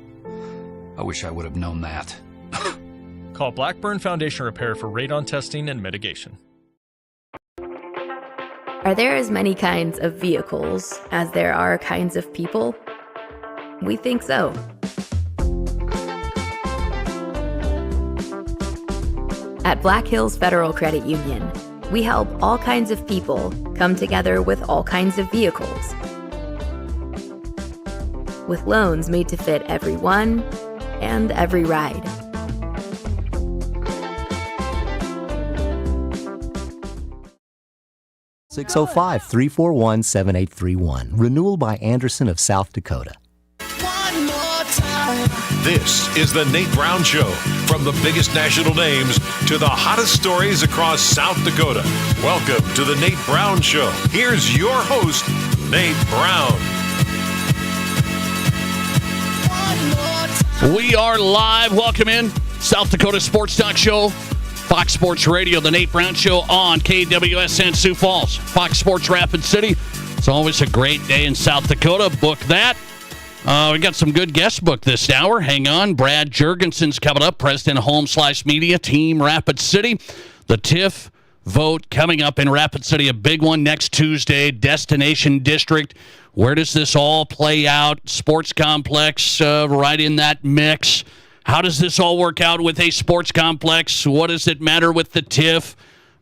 I wish I would have known that. Call Blackburn Foundation Repair for radon testing and mitigation. Are there as many kinds of vehicles as there are kinds of people? We think so. At Black Hills Federal Credit Union, we help all kinds of people come together with all kinds of vehicles. With loans made to fit everyone and every ride. (605-341-7831). Renewal by Anderson of South Dakota. This is the Nate Brown Show. From the biggest national names to the hottest stories across South Dakota. Welcome to the Nate Brown Show. Here's your host, Nate Brown. We are live. Welcome in. South Dakota Sports Talk Show. Fox Sports Radio, the Nate Brown Show on KWSN Sioux Falls. Fox Sports Rapid City. It's always a great day in South Dakota. Book that. We got some good guests booked this hour. Hang on. Brad Jurgensen's coming up. President of Home/Media, Team Rapid City. The TIF vote coming up in Rapid City. A big one next Tuesday. Destination District. Where does this all play out? Sports complex right in that mix. How does this all work out with a sports complex? What does it matter with the TIF?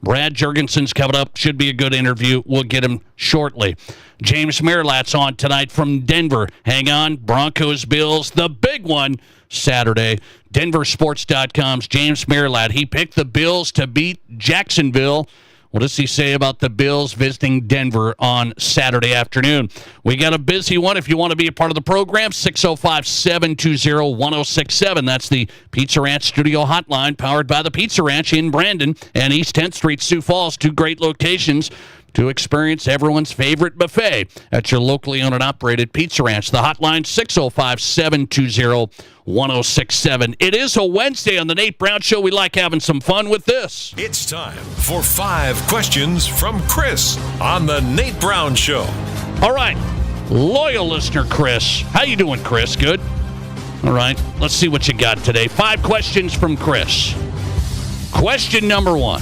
Brad Jurgensen's coming up. Should be a good interview. We'll get him shortly. James Merilatt's on tonight from Denver. Hang on. Broncos, Bills, the big one Saturday. Denversports.com's James Merilatt. He picked the Bills to beat Jacksonville. What does he say about the Bills visiting Denver on Saturday afternoon? We got a busy one. If you want to be a part of the program, 605-720-1067. That's the Pizza Ranch Studio Hotline, powered by the Pizza Ranch in Brandon and East 10th Street, Sioux Falls. Two great locations to experience everyone's favorite buffet at your locally owned and operated Pizza Ranch. The hotline, 605-720-1067. It is a Wednesday on the Nate Brown Show. We like having some fun with this. It's time for 5 questions from Chris on the Nate Brown Show. All right. Loyal listener Chris. How you doing, Chris? Good? All right. Let's see what you got today. 5 questions from Chris. Question number 1.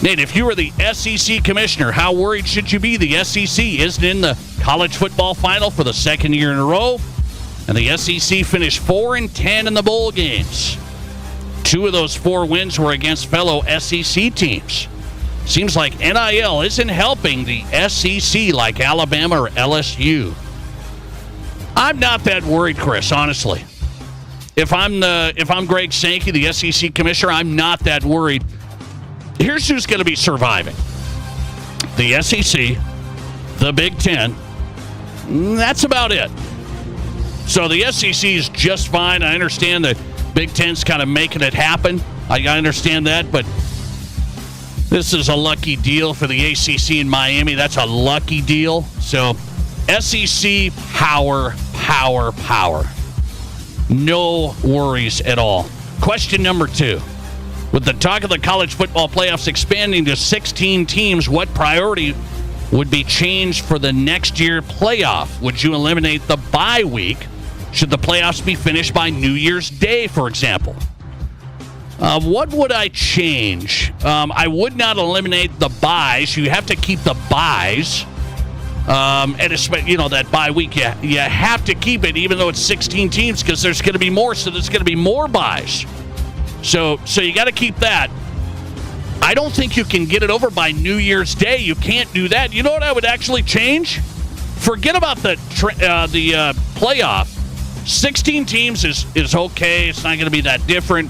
Nate, if you were the SEC commissioner, how worried should you be? The SEC isn't in the college football final for the second year in a row, and the SEC finished 4-10 in the bowl games. 2 of those 4 wins were against fellow SEC teams. Seems like NIL isn't helping the SEC like Alabama or LSU. I'm not that worried, Chris, honestly. If I'm Greg Sankey, the SEC commissioner, I'm not that worried. Here's who's going to be surviving. The SEC, the Big Ten. That's about it. So the SEC is just fine. I understand that Big Ten's kind of making it happen. I understand that, but this is a lucky deal for the ACC in Miami. That's a lucky deal. So SEC, power. No worries at all. Question number 2. With the talk of the college football playoffs expanding to 16 teams, what priority would be changed for the next year playoff? Would you eliminate the bye week? Should the playoffs be finished by New Year's Day, for example? What would I change? I would not eliminate the byes. You have to keep the byes. And that bye week, you have to keep it, even though it's 16 teams, because there's going to be more, so there's going to be more byes. So you got to keep that. I don't think you can get it over by New Year's Day. You can't do that. You know what I would actually change? Forget about the playoff. 16 teams is okay. It's not going to be that different.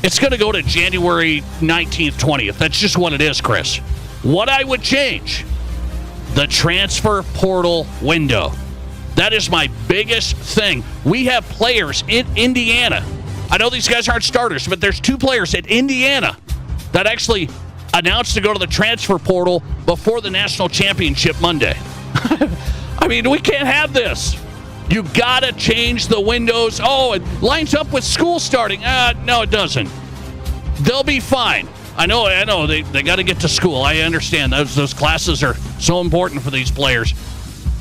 It's going to go to January 19th, 20th. That's just what it is, Chris. What I would change, the transfer portal window. That is my biggest thing. We have players in Indiana. I know these guys aren't starters, but there's 2 players at Indiana that actually announced to go to the transfer portal before the national championship Monday. I mean, we can't have this. You got to change the windows. Oh, it lines up with school starting. No, it doesn't. They'll be fine. I know. They got to get to school. I understand. Those classes are so important for these players.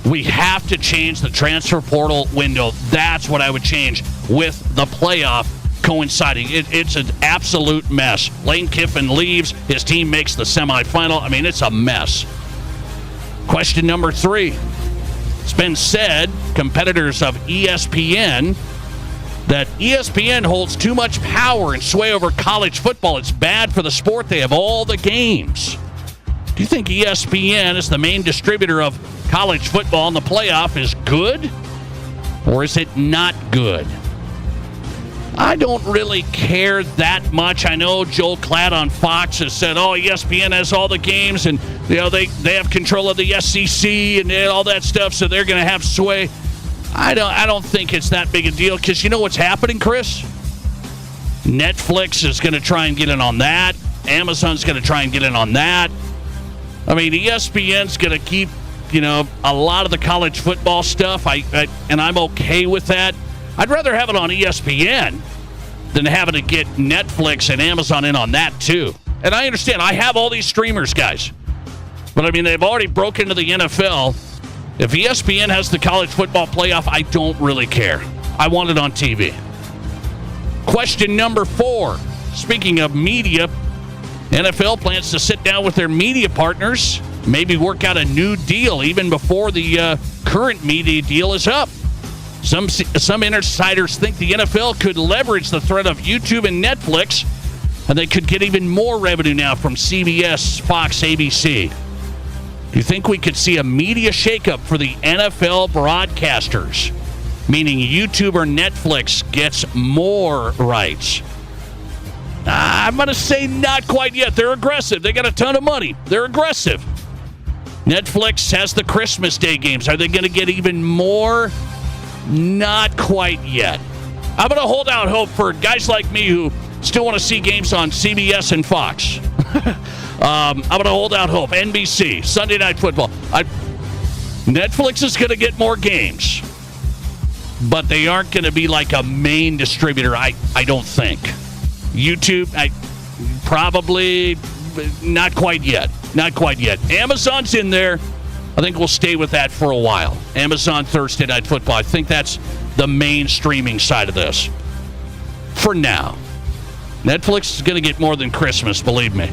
We have to change the transfer portal window. That's what I would change with the playoff coinciding. It's an absolute mess. Lane Kiffin leaves. His team makes the semifinal. I mean, it's a mess. Question number 3. It's been said, competitors of ESPN, that ESPN holds too much power and sway over college football. It's bad for the sport. They have all the games. Do you think ESPN, as the main distributor of college football in the playoff, is good? Or is it not good? I don't really care that much. I know Joel Klatt on Fox has said, ESPN has all the games, and they have control of the SEC and all that stuff, so they're going to have sway. I don't think it's that big a deal, because you know what's happening, Chris? Netflix is going to try and get in on that. Amazon's going to try and get in on that. I mean, ESPN's going to keep, a lot of the college football stuff, and I'm okay with that. I'd rather have it on ESPN than having to get Netflix and Amazon in on that, too. And I understand. I have all these streamers, guys. But, I mean, they've already broken into the NFL. If ESPN has the college football playoff, I don't really care. I want it on TV. Question number 4. Speaking of media, NFL plans to sit down with their media partners, maybe work out a new deal even before the current media deal is up. Some insiders think the NFL could leverage the threat of YouTube and Netflix, and they could get even more revenue now from CBS, Fox, ABC. Do you think we could see a media shakeup for the NFL broadcasters, meaning YouTube or Netflix gets more rights? I'm going to say not quite yet. They're aggressive. They got a ton of money. They're aggressive. Netflix has the Christmas Day games. Are they going to get even more? Not quite yet. I'm going to hold out hope for guys like me who still want to see games on CBS and Fox. I'm going to hold out hope. NBC, Sunday Night Football. Netflix is going to get more games, but they aren't going to be like a main distributor, I don't think. YouTube, probably not quite yet. Not quite yet. Amazon's in there. I think we'll stay with that for a while. Amazon Thursday Night Football. I think that's the main streaming side of this. For now. Netflix is going to get more than Christmas, believe me.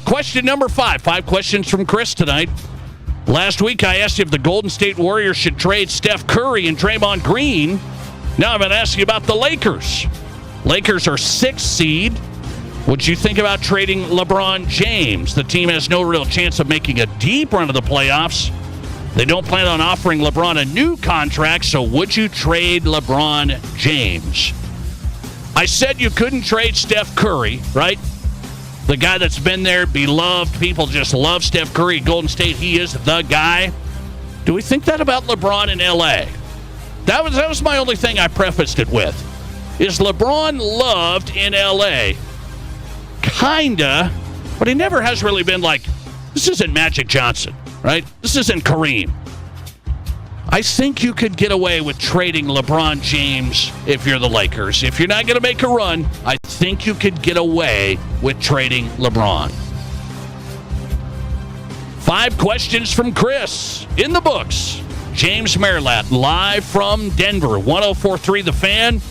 Question number 5. 5 questions from Chris tonight. Last week I asked you if the Golden State Warriors should trade Steph Curry and Draymond Green. Now I'm going to ask you about the Lakers. Lakers are 6th seed. Would you think about trading LeBron James? The team has no real chance of making a deep run of the playoffs. They don't plan on offering LeBron a new contract, so would you trade LeBron James? I said you couldn't trade Steph Curry, right? The guy that's been there, beloved. People just love Steph Curry at Golden State. He is the guy. Do we think that about LeBron in L.A.? That was my only thing I prefaced it with. Is LeBron loved in L.A.? Kinda, but he never has really been like, this isn't Magic Johnson, right? This isn't Kareem. I think you could get away with trading LeBron James if you're the Lakers. If you're not going to make a run, I think you could get away with trading LeBron. 5 questions from Chris in the books. James Merlat, live from Denver, 104.3 The Fan.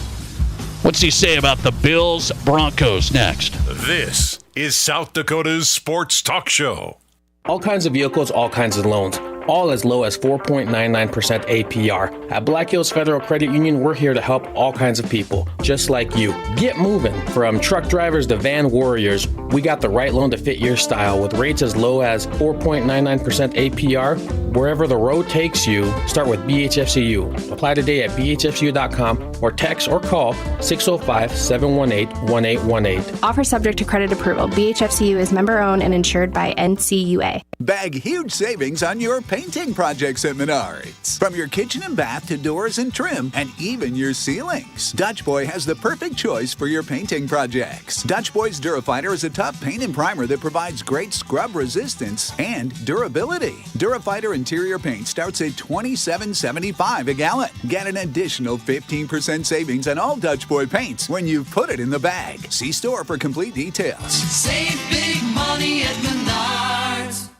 What's he say about the Bills Broncos next? This is South Dakota's Sports Talk Show. All kinds of vehicles, all kinds of loans, all as low as 4.99% APR. At Black Hills Federal Credit Union, we're here to help all kinds of people, just like you. Get moving. From truck drivers to van warriors, we got the right loan to fit your style with rates as low as 4.99% APR. Wherever the road takes you, start with BHFCU. Apply today at bhfcu.com or text or call 605-718-1818. Offer subject to credit approval. BHFCU is member-owned and insured by NCUA. Bag huge savings on your painting projects at Menards. From your kitchen and bath to doors and trim, and even your ceilings. Dutch Boy has the perfect choice for your painting projects. Dutch Boy's Durafighter is a tough paint and primer that provides great scrub resistance and durability. Durafighter interior paint starts at $27.75 a gallon. Get an additional 15% savings on all Dutch Boy paints when you put it in the bag. See store for complete details. Save big money at Menards.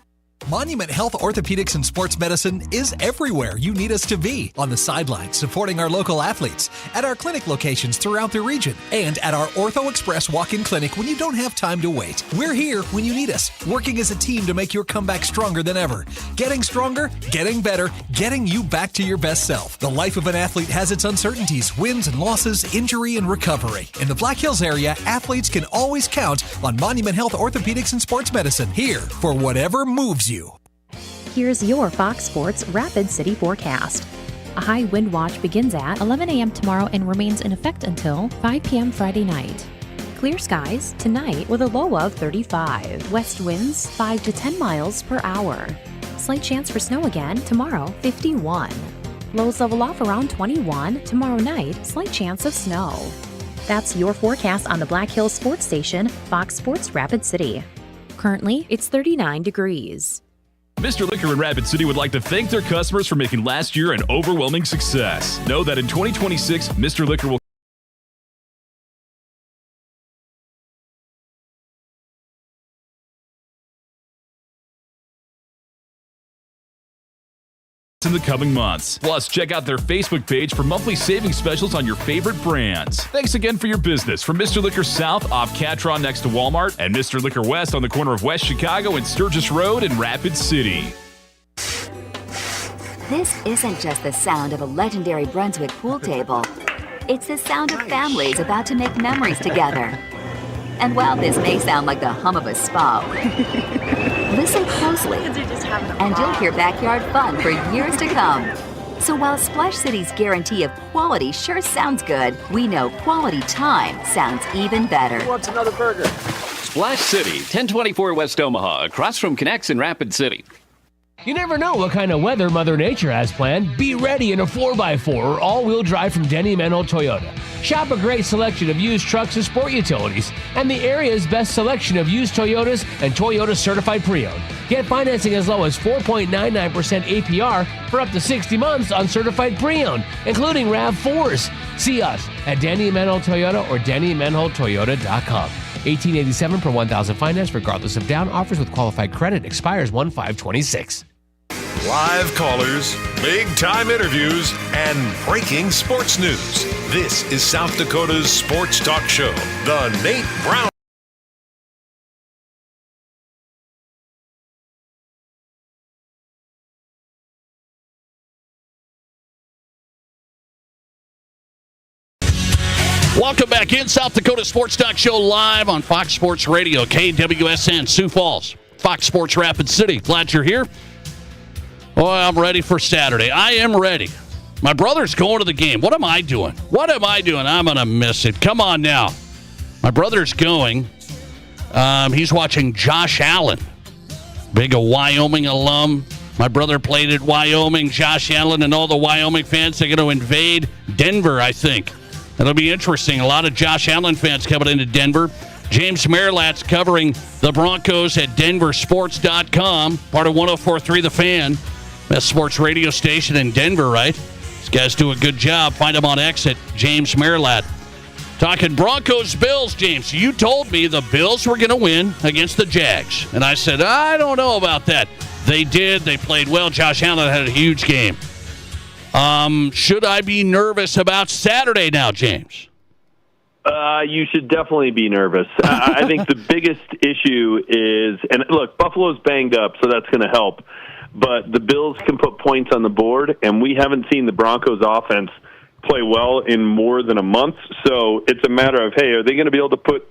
Monument Health Orthopedics and Sports Medicine is everywhere you need us to be. On the sidelines, supporting our local athletes, at our clinic locations throughout the region, and at our Ortho Express walk-in clinic when you don't have time to wait. We're here when you need us, working as a team to make your comeback stronger than ever. Getting stronger, getting better, getting you back to your best self. The life of an athlete has its uncertainties, wins and losses, injury and recovery. In the Black Hills area, athletes can always count on Monument Health Orthopedics and Sports Medicine, here for whatever moves you. Here's your Fox Sports Rapid City forecast. A high wind watch begins at 11 a.m. tomorrow and remains in effect until 5 p.m. Friday night. Clear skies tonight with a low of 35. West winds 5 to 10 miles per hour. Slight chance for snow again tomorrow, 51. Lows level off around 21. Tomorrow night, slight chance of snow. That's your forecast on the Black Hills Sports Station, Fox Sports Rapid City. Currently, it's 39 degrees. Mr. Liquor in Rapid City would like to thank their customers for making last year an overwhelming success. Know that in 2026, Mr. Liquor will in the coming months. Plus, check out their Facebook page for monthly savings specials on your favorite brands. Thanks again for your business from Mr. Liquor South off Catron next to Walmart and Mr. Liquor West on the corner of West Chicago and Sturgis Road in Rapid City. This isn't just the sound of a legendary Brunswick pool table. It's the sound of families about to make memories together. And while this may sound like the hum of a spa, listen closely, and you'll hear backyard fun for years to come. So while Splash City's guarantee of quality sure sounds good, we know quality time sounds even better. Who wants another burger? Splash City, 1024 West Omaha, across from Connects in Rapid City. You never know what kind of weather Mother Nature has planned. Be ready in a 4x4 or all-wheel drive from Denny Menlo Toyota. Shop a great selection of used trucks and sport utilities and the area's best selection of used Toyotas and Toyota certified pre-owned. Get financing as low as 4.99% APR for up to 60 months on certified pre-owned, including RAV4s. See us at Denny Menlo Toyota or DennyMenloToyota.com. 1887 per 1,000 finance, regardless of down. Offers with qualified credit. Expires 1/5/26. Live callers, big-time interviews, and breaking sports news. This is South Dakota's sports talk show, The Nate Brown. Welcome back in. South Dakota Sports Talk Show live on Fox Sports Radio, KWSN, Sioux Falls, Fox Sports Rapid City. Glad you're here. Oh, I'm ready for Saturday. I am ready. My brother's going to the game. What am I doing? I'm going to miss it. Come on now. My brother's going. He's watching Josh Allen, big Wyoming alum. My brother played at Wyoming. Josh Allen and all the Wyoming fans, they're going to invade Denver, I think. It'll be interesting. A lot of Josh Allen fans coming into Denver. James Merlat's covering the Broncos at denversports.com, part of 104.3 The Fan. Best sports radio station in Denver, right? These guys do a good job. Find them on X at James Merlat. Talking Broncos-Bills, James. You told me the Bills were going to win against the Jags. And I said, I don't know about that. They did. They played well. Josh Allen had a huge game. Should I be nervous about Saturday now, James? You should definitely be nervous. I think the biggest issue is, and look, Buffalo's banged up, so that's going to help. But the Bills can put points on the board, and we haven't seen the Broncos offense play well in more than a month. So it's a matter of, hey, are they going to be able to put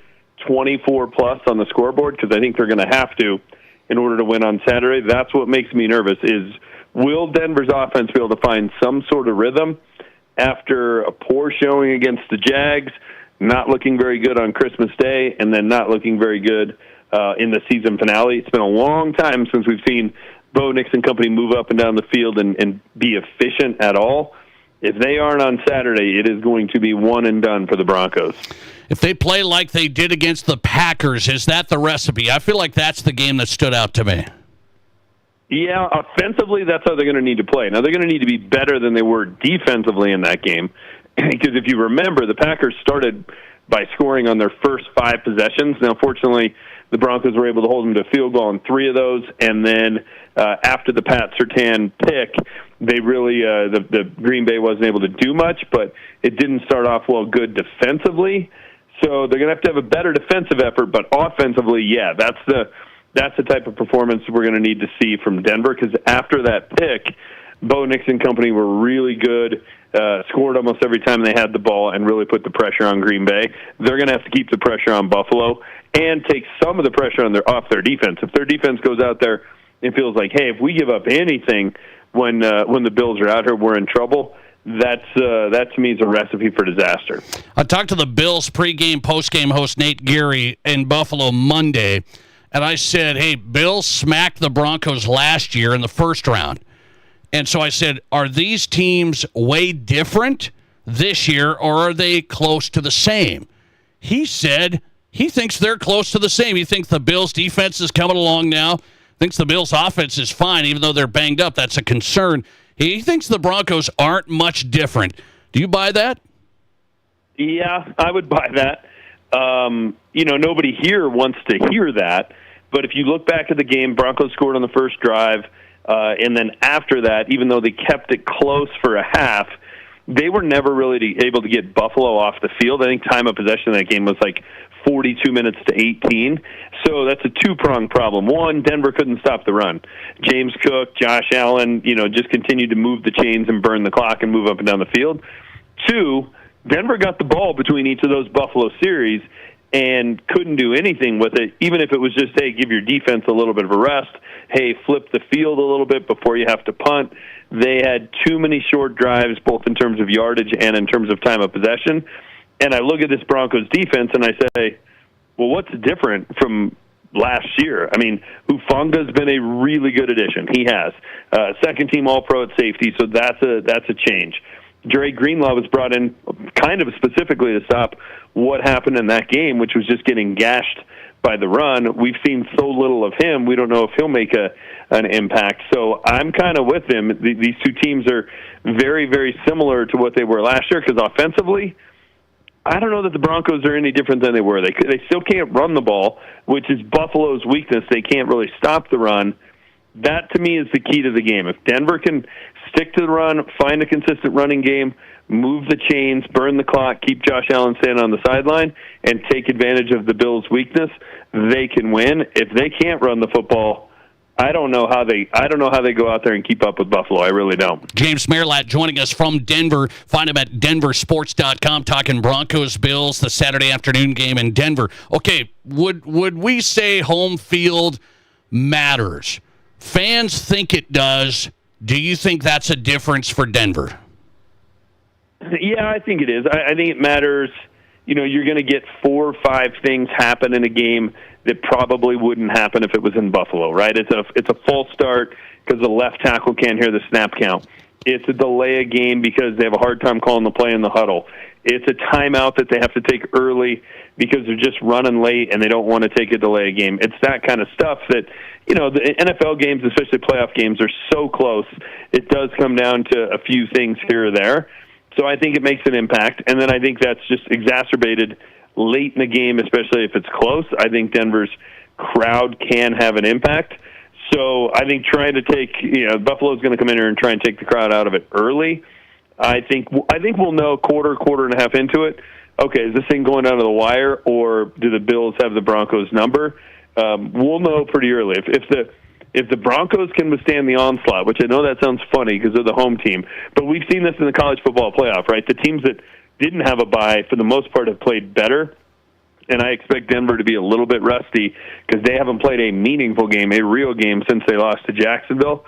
24-plus on the scoreboard? Because I think they're going to have to in order to win on Saturday. That's what makes me nervous is, will Denver's offense be able to find some sort of rhythm after a poor showing against the Jags, not looking very good on Christmas Day, and then not looking very good in the season finale? It's been a long time since we've seen Bo Nix and company move up and down the field and be efficient at all. If they aren't on Saturday, it is going to be one and done for the Broncos. If they play like they did against the Packers, is that the recipe? I feel like that's the game that stood out to me. Yeah, offensively, that's how they're going to need to play. Now, they're going to need to be better than they were defensively in that game. Because if you remember, the Packers started by scoring on their first 5 possessions. Now, fortunately, The Broncos were able to hold them to a field goal on 3 of those, and then after the Pat Surtain pick, they really the Green Bay wasn't able to do much, but it didn't start off good defensively. So they're going to have a better defensive effort, but offensively, yeah, that's the type of performance we're going to need to see from Denver, because after that pick, Bo Nix and company were really good, scored almost every time they had the ball, and really put the pressure on Green Bay. They're going to have to keep the pressure on Buffalo and take some of the pressure off their defense. If their defense goes out there and feels like, hey, if we give up anything when the Bills are out here, we're in trouble, that to me is a recipe for disaster. I talked to the Bills pregame, postgame host Nate Geary in Buffalo Monday, and I said, hey, Bills smacked the Broncos last year in the first round. And so I said, are these teams way different this year, or are they close to the same? He said he thinks they're close to the same. He thinks the Bills' defense is coming along now, thinks the Bills' offense is fine, even though they're banged up. That's a concern. He thinks the Broncos aren't much different. Do you buy that? Yeah, I would buy that. Nobody here wants to hear that. But if you look back at the game, Broncos scored on the first drive, and then after that, even though they kept it close for a half, they were never really able to get Buffalo off the field. I think time of possession in that game was 42 minutes to 18. So that's a two-pronged problem. One, Denver couldn't stop the run. James Cook, Josh Allen, just continued to move the chains and burn the clock and move up and down the field. Two, Denver got the ball between each of those Buffalo series and couldn't do anything with it, even if it was just, hey, give your defense a little bit of a rest. Hey, flip the field a little bit before you have to punt. They had too many short drives, both in terms of yardage and in terms of time of possession. And I look at this Broncos defense and I say, well, what's different from last year? I mean, Hufanga's been a really good addition. He has. Second-team All-Pro at safety, so that's a change. Dre Greenlaw was brought in kind of specifically to stop what happened in that game, which was just getting gashed by the run. We've seen so little of him, we don't know if he'll make an impact. So I'm kind of with him. These two teams are very, very similar to what they were last year, because offensively, I don't know that the Broncos are any different than they were. They still can't run the ball, which is Buffalo's weakness. They can't really stop the run. That, to me, is the key to the game. If Denver can stick to the run, find a consistent running game, move the chains, burn the clock, keep Josh Allen standing on the sideline, and take advantage of the Bills' weakness, they can win. If they can't run the football, I don't know how they go out there and keep up with Buffalo. I really don't. James Merlatt joining us from Denver. Find him at denversports.com, talking Broncos Bills, the Saturday afternoon game in Denver. Okay, would we say home field matters? Fans think it does. Do you think that's a difference for Denver? Yeah, I think it is. I think it matters. You're going to get 4 or 5 things happen in a game that probably wouldn't happen if it was in Buffalo, right? It's a false start because the left tackle can't hear the snap count. It's a delay a game because they have a hard time calling the play in the huddle. It's a timeout that they have to take early because they're just running late and they don't want to take a delay a game. It's that kind of stuff that, the NFL games, especially playoff games, are so close. It does come down to a few things here or there. So I think it makes an impact. And then I think that's just exacerbated late in the game, especially if it's close. I think Denver's crowd can have an impact. So I think trying to take, Buffalo's going to come in here and try and take the crowd out of it early. I think we'll know quarter and a half into it. Okay, is this thing going down to the wire, or do the Bills have the Broncos number? We'll know pretty early. If the Broncos can withstand the onslaught, which I know that sounds funny because they're the home team, but we've seen this in the college football playoff, right? The teams that didn't have a bye, for the most part, have played better, and I expect Denver to be a little bit rusty because they haven't played a meaningful game, a real game, since they lost to Jacksonville.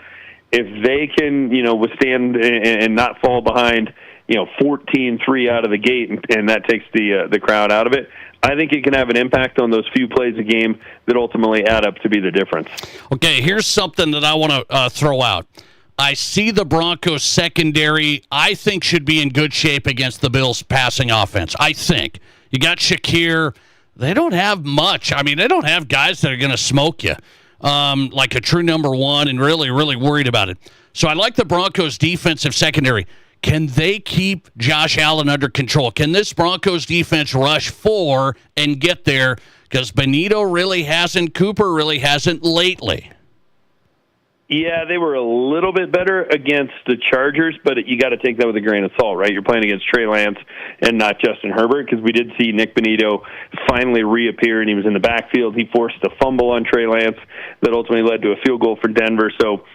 If they can, withstand and not fall behind, 14-3 out of the gate, and that takes the crowd out of it, I think it can have an impact on those few plays a game that ultimately add up to be the difference. Okay, here's something that I want to throw out. I see the Broncos secondary, I think, should be in good shape against the Bills' passing offense. I think. You got Shakir. They don't have much. I mean, they don't have guys that are going to smoke you like a true number one, and really, really worried about it. So I like the Broncos' defensive secondary. Can they keep Josh Allen under control? Can this Broncos defense rush 4 and get there? Because Benito really hasn't, Cooper really hasn't lately. Yeah, they were a little bit better against the Chargers, but you got to take that with a grain of salt, right? You're playing against Trey Lance and not Justin Herbert, because we did see Nick Benito finally reappear, and he was in the backfield. He forced a fumble on Trey Lance that ultimately led to a field goal for Denver. So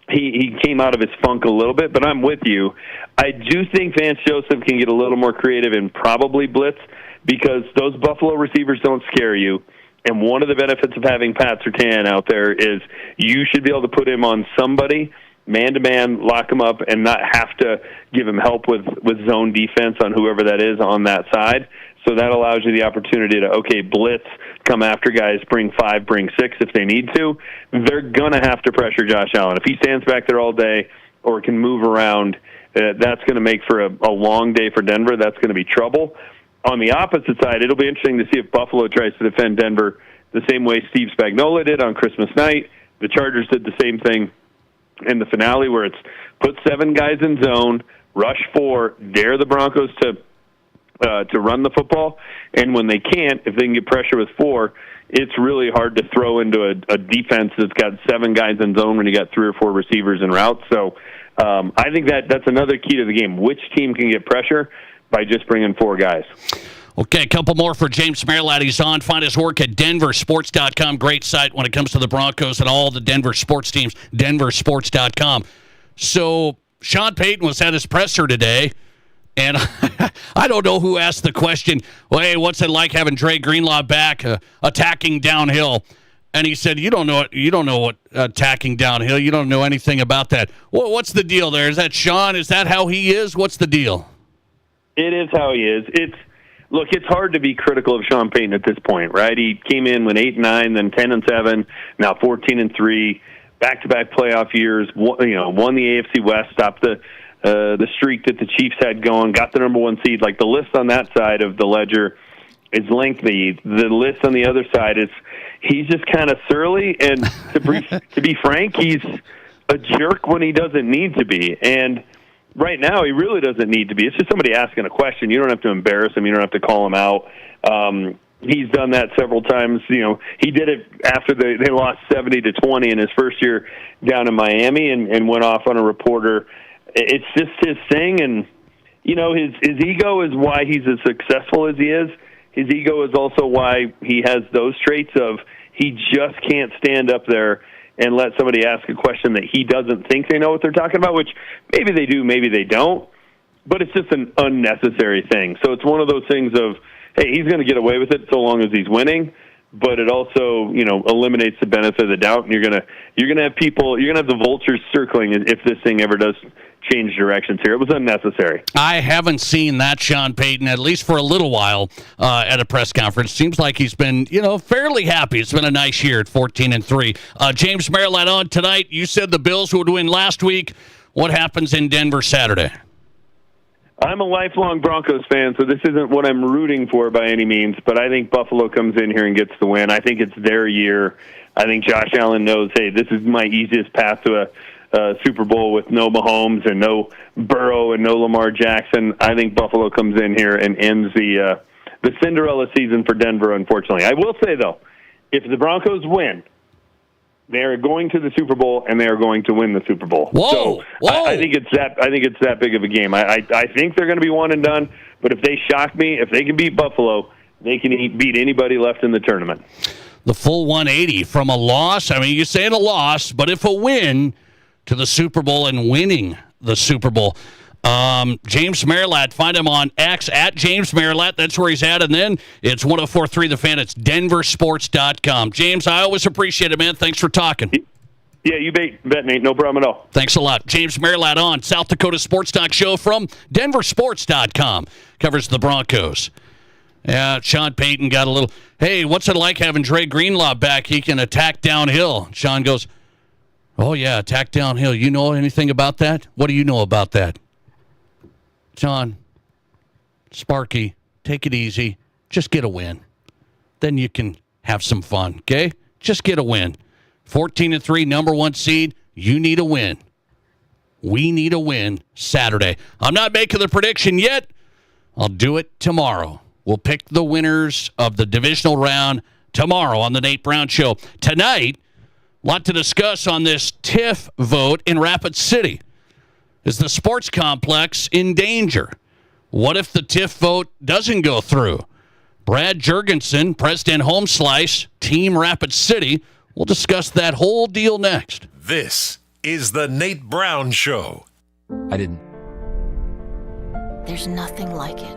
he came out of his funk a little bit, but I'm with you. I do think Vance Joseph can get a little more creative and probably blitz, because those Buffalo receivers don't scare you. And one of the benefits of having Pat Surtain out there is you should be able to put him on somebody, man-to-man, lock him up, and not have to give him help with zone defense on whoever that is on that side. So that allows you the opportunity to, okay, blitz, come after guys, bring 5, bring 6 if they need to. They're going to have to pressure Josh Allen. If he stands back there all day or can move around, that's going to make for a long day for Denver. That's going to be trouble. On the opposite side, it'll be interesting to see if Buffalo tries to defend Denver the same way Steve Spagnuolo did on Christmas night. The Chargers did the same thing in the finale, where it's put 7 guys in zone, rush 4, dare the Broncos to run the football, and when they can't, if they can get pressure with 4, it's really hard to throw into a defense that's got 7 guys in zone when you got 3 or 4 receivers en route. So I think that's another key to the game. Which team can get pressure by just bringing 4 guys? Okay, a couple more for James Merilatt. He's on. Find his work at denversports.com. Great site when it comes to the Broncos and all the Denver sports teams, denversports.com. So Sean Payton was at his presser today, and I don't know who asked the question, well, hey, what's it like having Dre Greenlaw back attacking downhill? And he said, you don't know what attacking downhill. You don't know anything about that. Well, what's the deal there? Is that Sean? Is that how he is? What's the deal? It is how he is. It's hard to be critical of Sean Payton at this point, right? He came in when 8-9, then 10-7, now 14-3, back-to-back playoff years. Won the AFC West, stopped the streak that the Chiefs had going, got the number 1 seed. Like, the list on that side of the ledger is lengthy. The list on the other side is he's just kind of surly, and to be frank, he's a jerk when he doesn't need to be. And right now, he really doesn't need to be. It's just somebody asking a question. You don't have to embarrass him. You don't have to call him out. He's done that several times. He did it after they lost 70-20 in his first year down in Miami, and went off on a reporter. It's just his thing, and his ego is why he's as successful as he is. His ego is also why he has those traits of he just can't stand up there and let somebody ask a question that he doesn't think they know what they're talking about, which maybe they do, maybe they don't, but it's just an unnecessary thing. So it's one of those things of, hey, he's going to get away with it so long as he's winning, but it also, eliminates the benefit of the doubt, and you're going to have people, you're going to have the vultures circling if this thing ever does change directions here. It was unnecessary. I haven't seen that Sean Payton, at least for a little while, at a press conference. Seems like he's been, fairly happy. It's been a nice year at 14-3. James Merilatt on tonight. You said the Bills would win last week. What happens in Denver Saturday? I'm a lifelong Broncos fan, so this isn't what I'm rooting for by any means, but I think Buffalo comes in here and gets the win. I think it's their year. I think Josh Allen knows, hey, this is my easiest path to a Super Bowl with no Mahomes and no Burrow and no Lamar Jackson. I think Buffalo comes in here and ends the Cinderella season for Denver, unfortunately. I will say, though, if the Broncos win, they are going to the Super Bowl, and they are going to win the Super Bowl. Whoa! I think it's that big of a game. I think they're going to be one and done, but if they shock me, if they can beat Buffalo, they can beat anybody left in the tournament. The full 180 from a loss. I mean, you're saying a loss, but if a win to the Super Bowl and winning the Super Bowl. James Merilatt, find him on X at James Merilatt. That's where he's at. And then it's 104.3 The Fan. It's denversports.com. James, I always appreciate it, man. Thanks for talking. Yeah, you bet, Nate. No problem at all. Thanks a lot. James Merilatt on South Dakota Sports Talk Show from denversports.com. Covers the Broncos. Yeah, Sean Payton got a little, hey, what's it like having Dre Greenlaw back? He can attack downhill. Sean goes, oh, yeah, attack downhill. You know anything about that? What do you know about that? Sean, Sparky, take it easy. Just get a win. Then you can have some fun, okay? Just get a win. 14-3, number 1 seed. You need a win. We need a win Saturday. I'm not making the prediction yet. I'll do it tomorrow. We'll pick the winners of the divisional round tomorrow on the Nate Brown Show. Tonight, a lot to discuss on this TIF vote in Rapid City. Is the sports complex in danger? What if the TIF vote doesn't go through? Brad Jurgensen, President Home Slice, Team Rapid City. We'll discuss that whole deal next. This is the Nate Brown Show. There's nothing like it.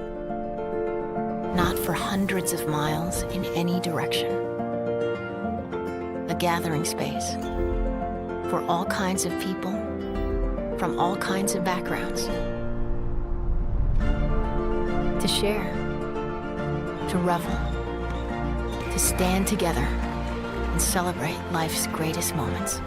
Not for hundreds of miles in any direction. A gathering space for all kinds of people from all kinds of backgrounds. To share, to revel, to stand together and celebrate life's greatest moments.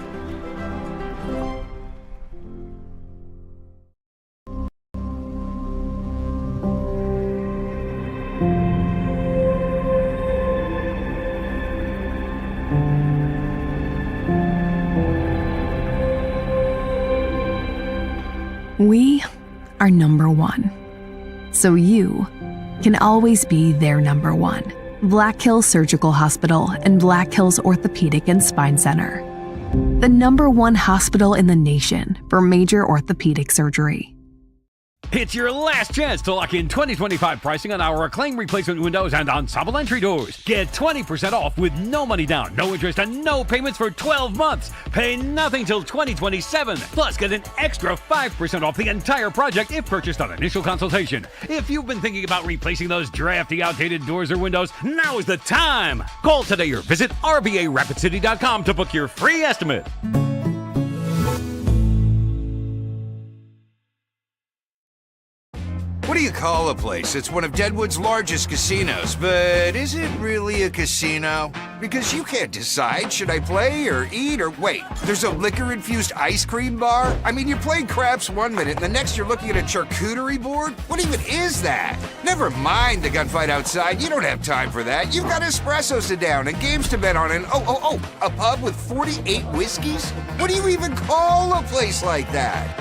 We are number one. So you can always be their number one. Black Hills Surgical Hospital and Black Hills Orthopedic and Spine Center. The number one hospital in the nation for major orthopedic surgery. It's your last chance to lock in 2025 pricing on our Acclaim replacement windows and ensemble entry doors. Get 20% off with no money down, no interest, and no payments for 12 months. Pay nothing till 2027. Plus, get an extra 5% off the entire project if purchased on initial consultation. If you've been thinking about replacing those drafty, outdated doors or windows, now is the time. Call today or visit RBARapidCity.com to book your free estimate. What do you call a place? It's one of Deadwood's largest casinos, but is it really a casino? Because you can't decide, should I play or eat or wait, there's a liquor-infused ice cream bar? I mean, you're playing craps one minute and the next you're looking at a charcuterie board? What even is that? Never mind the gunfight outside, you don't have time for that. You've got espressos to down and games to bet on and a pub with 48 whiskeys? What do you even call a place like that?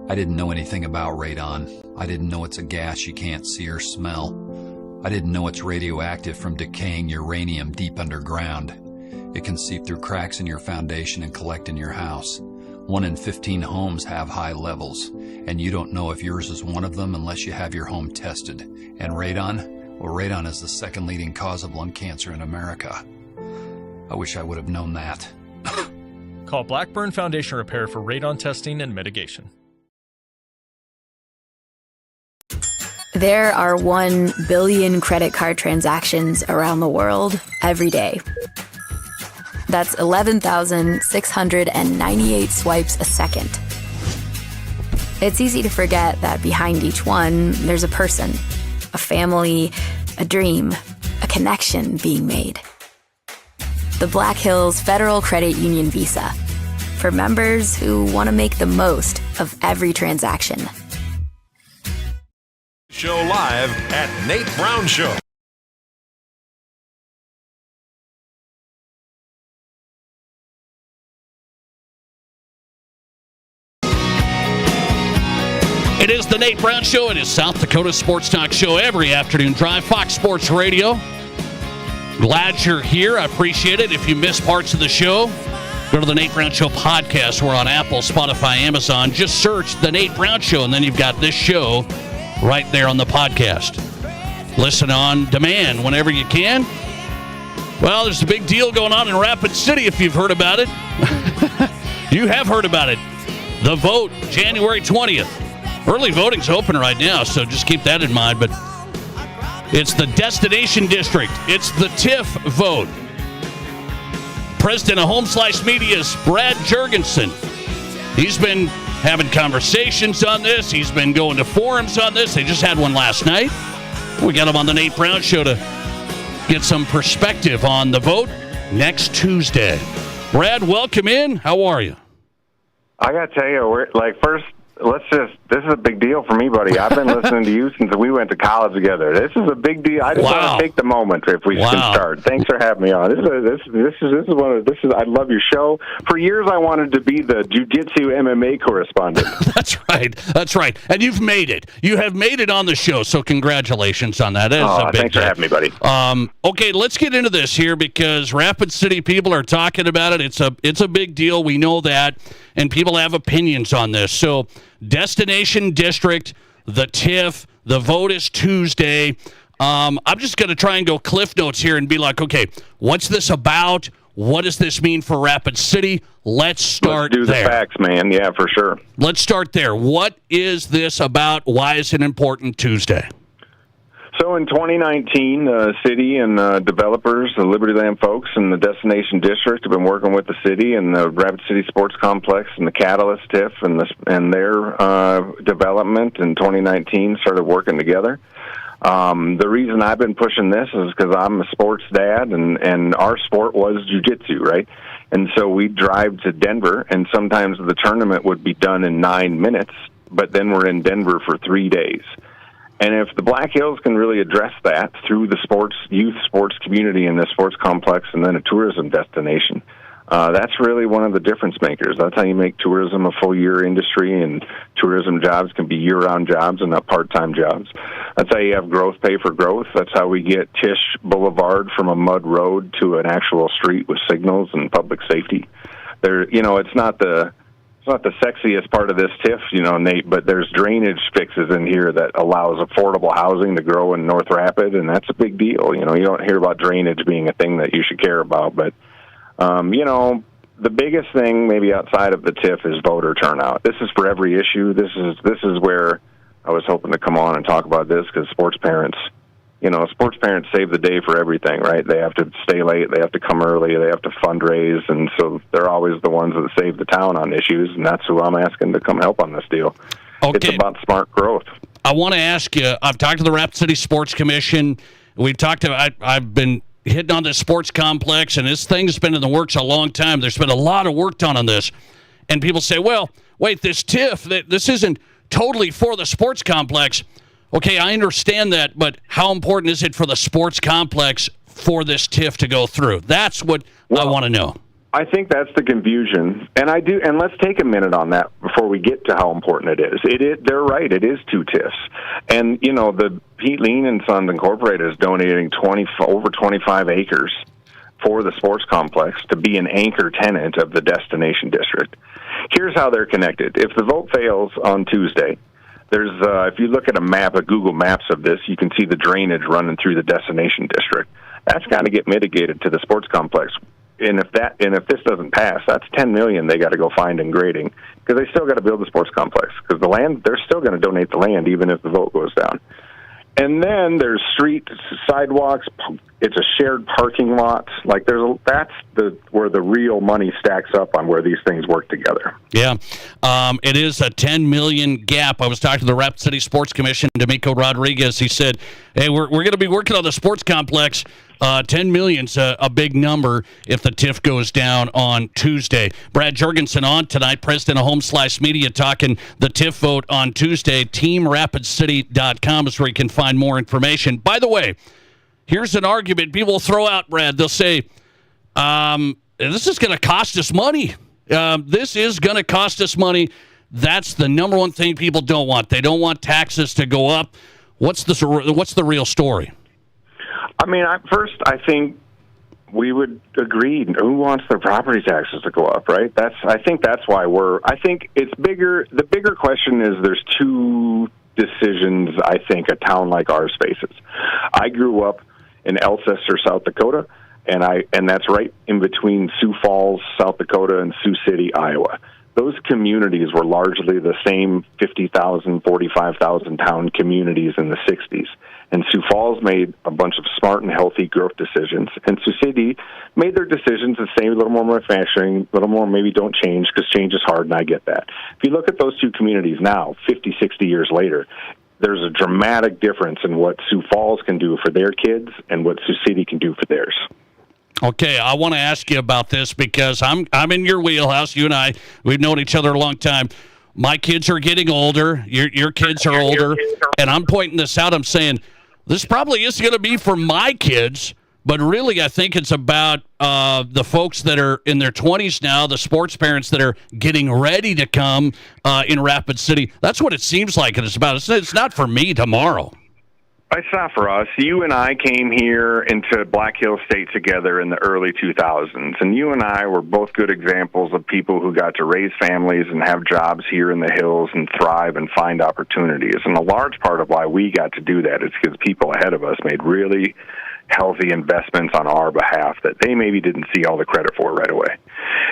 I didn't know anything about radon. I didn't know it's a gas you can't see or smell. I didn't know it's radioactive from decaying uranium deep underground. It can seep through cracks in your foundation and collect in your house. 1 in 15 homes have high levels, and you don't know if yours is one of them unless you have your home tested. And radon? Well, radon is the second leading cause of lung cancer in America. I wish I would have known that. Call Blackburn Foundation Repair for radon testing and mitigation. There are 1 billion credit card transactions around the world every day. That's 11,698 swipes a second. It's easy to forget that behind each one, there's a person, a family, a dream, a connection being made. The Black Hills Federal Credit Union Visa, for members who want to make the most of every transaction. Show live at Nate Brown Show. It is the Nate Brown Show. It is South Dakota Sports Talk Show every afternoon drive. Fox Sports Radio. Glad you're here. I appreciate it. If you miss parts of the show, go to the Nate Brown Show podcast. We're on Apple, Spotify, Amazon. Just search the Nate Brown Show, and then you've got this show right there on the podcast. Listen on demand whenever you can. Well, there's a big deal going on in Rapid City if you've heard about it. You have heard about it. The vote, January 20th. Early voting's open right now, so just keep that in mind. But it's the Destination District. It's the TIF vote. President of Home Slice Media's Brad Jurgensen. He's been having conversations on this. He's been going to forums on this. They just had one last night. We got him on the Nate Brown Show to get some perspective on the vote next Tuesday. Brad, welcome in. How are you? I got to tell you, this is a big deal for me, buddy. I've been listening to you since we went to college together. This is a big deal. I just want to take the moment if we can start. Thanks for having me on. I love your show. For years, I wanted to be the jiu-jitsu MMA correspondent. That's right. And you've made it. You have made it on the show, so congratulations on that. Thanks for having me, buddy. Okay, let's get into this here because Rapid City people are talking about it. It's a big deal. We know that, and people have opinions on this. So, Destination District, the TIF, the vote is Tuesday. I'm just going to try and go Cliff Notes here and be like, okay, what's this about? What does this mean for Rapid City? Let's start there. Let's do the facts, man. Yeah, for sure. Let's start there. What is this about? Why is it important Tuesday? So in 2019, the city and developers, the Liberty Land folks and the Destination District have been working with the city and the Rapid City Sports Complex and the Catalyst TIF and their development in 2019 started working together. The reason I've been pushing this is because I'm a sports dad and our sport was jiu-jitsu, right? And so we'd drive to Denver, and sometimes the tournament would be done in 9 minutes, but then we're in Denver for 3 days. And if the Black Hills can really address that through the youth sports community and the sports complex and then a tourism destination, that's really one of the difference makers. That's how you make tourism a full-year industry, and tourism jobs can be year-round jobs and not part-time jobs. That's how you have growth pay for growth. That's how we get Tisch Boulevard from a mud road to an actual street with signals and public safety. It's not the sexiest part of this TIF, Nate, but there's drainage fixes in here that allows affordable housing to grow in North Rapid, and that's a big deal. You don't hear about drainage being a thing that you should care about, but, the biggest thing maybe outside of the TIF is voter turnout. This is for every issue. This is where I was hoping to come on and talk about this because sports parents save the day for everything, right? They have to stay late, they have to come early, they have to fundraise, and so they're always the ones that save the town on issues, and that's who I'm asking to come help on this deal. Okay. It's about smart growth. I want to ask you, I've talked to the Rapid City Sports Commission. I've been hitting on this sports complex, and this thing's been in the works a long time. There's been a lot of work done on this. And people say, well, wait, this TIF, this isn't totally for the sports complex. Okay, I understand that, but how important is it for the sports complex for this TIF to go through? That's what I want to know. I think that's the confusion, and let's take a minute on that before we get to how important it is. They're right, it is 2 TIFs. And, the Pete Lean and Sons Incorporated is donating over 25 acres for the sports complex to be an anchor tenant of the Destination District. Here's how they're connected. If the vote fails on Tuesday, there's if you look at a map, a Google Maps of this, you can see the drainage running through the Destination District. That's got to get mitigated to the sports complex. And if this doesn't pass, that's $10 million they got to go find in grading because they still got to build the sports complex because the land, they're still going to donate the land even if the vote goes down. And then there's streets, sidewalks. It's a shared parking lot. That's where the real money stacks up on where these things work together. Yeah, it is a $10 million gap. I was talking to the Rapid City Sports Commission, D'Amico Rodriguez. He said, "Hey, we're going to be working on the sports complex. $10 million's a big number if the TIF goes down on Tuesday." Brad Jurgensen on tonight, president of Home Slice Media, talking the TIF vote on Tuesday. TeamRapidCity.com is where you can find more information. By the way, here's an argument people will throw out, Brad. They'll say, this is going to cost us money. This is going to cost us money. That's the number one thing people don't want. They don't want taxes to go up. What's the real story? I think we would agree. Who wants their property taxes to go up, right? I think that's why I think it's bigger. The bigger question is there's 2 decisions I think a town like ours faces. I grew up in Alcester, South Dakota, and that's right in between Sioux Falls, South Dakota, and Sioux City, Iowa. Those communities were largely the same 50,000, 45,000 town communities in the 60s. And Sioux Falls made a bunch of smart and healthy growth decisions. And Sioux City made their decisions to say a little more manufacturing, a little more maybe don't change because change is hard, and I get that. If you look at those two communities now, 50, 60 years later, there's a dramatic difference in what Sioux Falls can do for their kids and what Sioux City can do for theirs. Okay, I want to ask you about this because I'm in your wheelhouse. You and I, we've known each other a long time. My kids are getting older. Your kids are older. And I'm pointing this out. I'm saying this probably isn't going to be for my kids, but really I think it's about the folks that are in their 20s now, the sports parents that are getting ready to come in Rapid City. That's what it seems like it's about. It's not for me tomorrow. It's not for us. You and I came here into Black Hills State together in the early 2000s, and you and I were both good examples of people who got to raise families and have jobs here in the hills and thrive and find opportunities. And a large part of why we got to do that is because people ahead of us made really healthy investments on our behalf that they maybe didn't see all the credit for right away.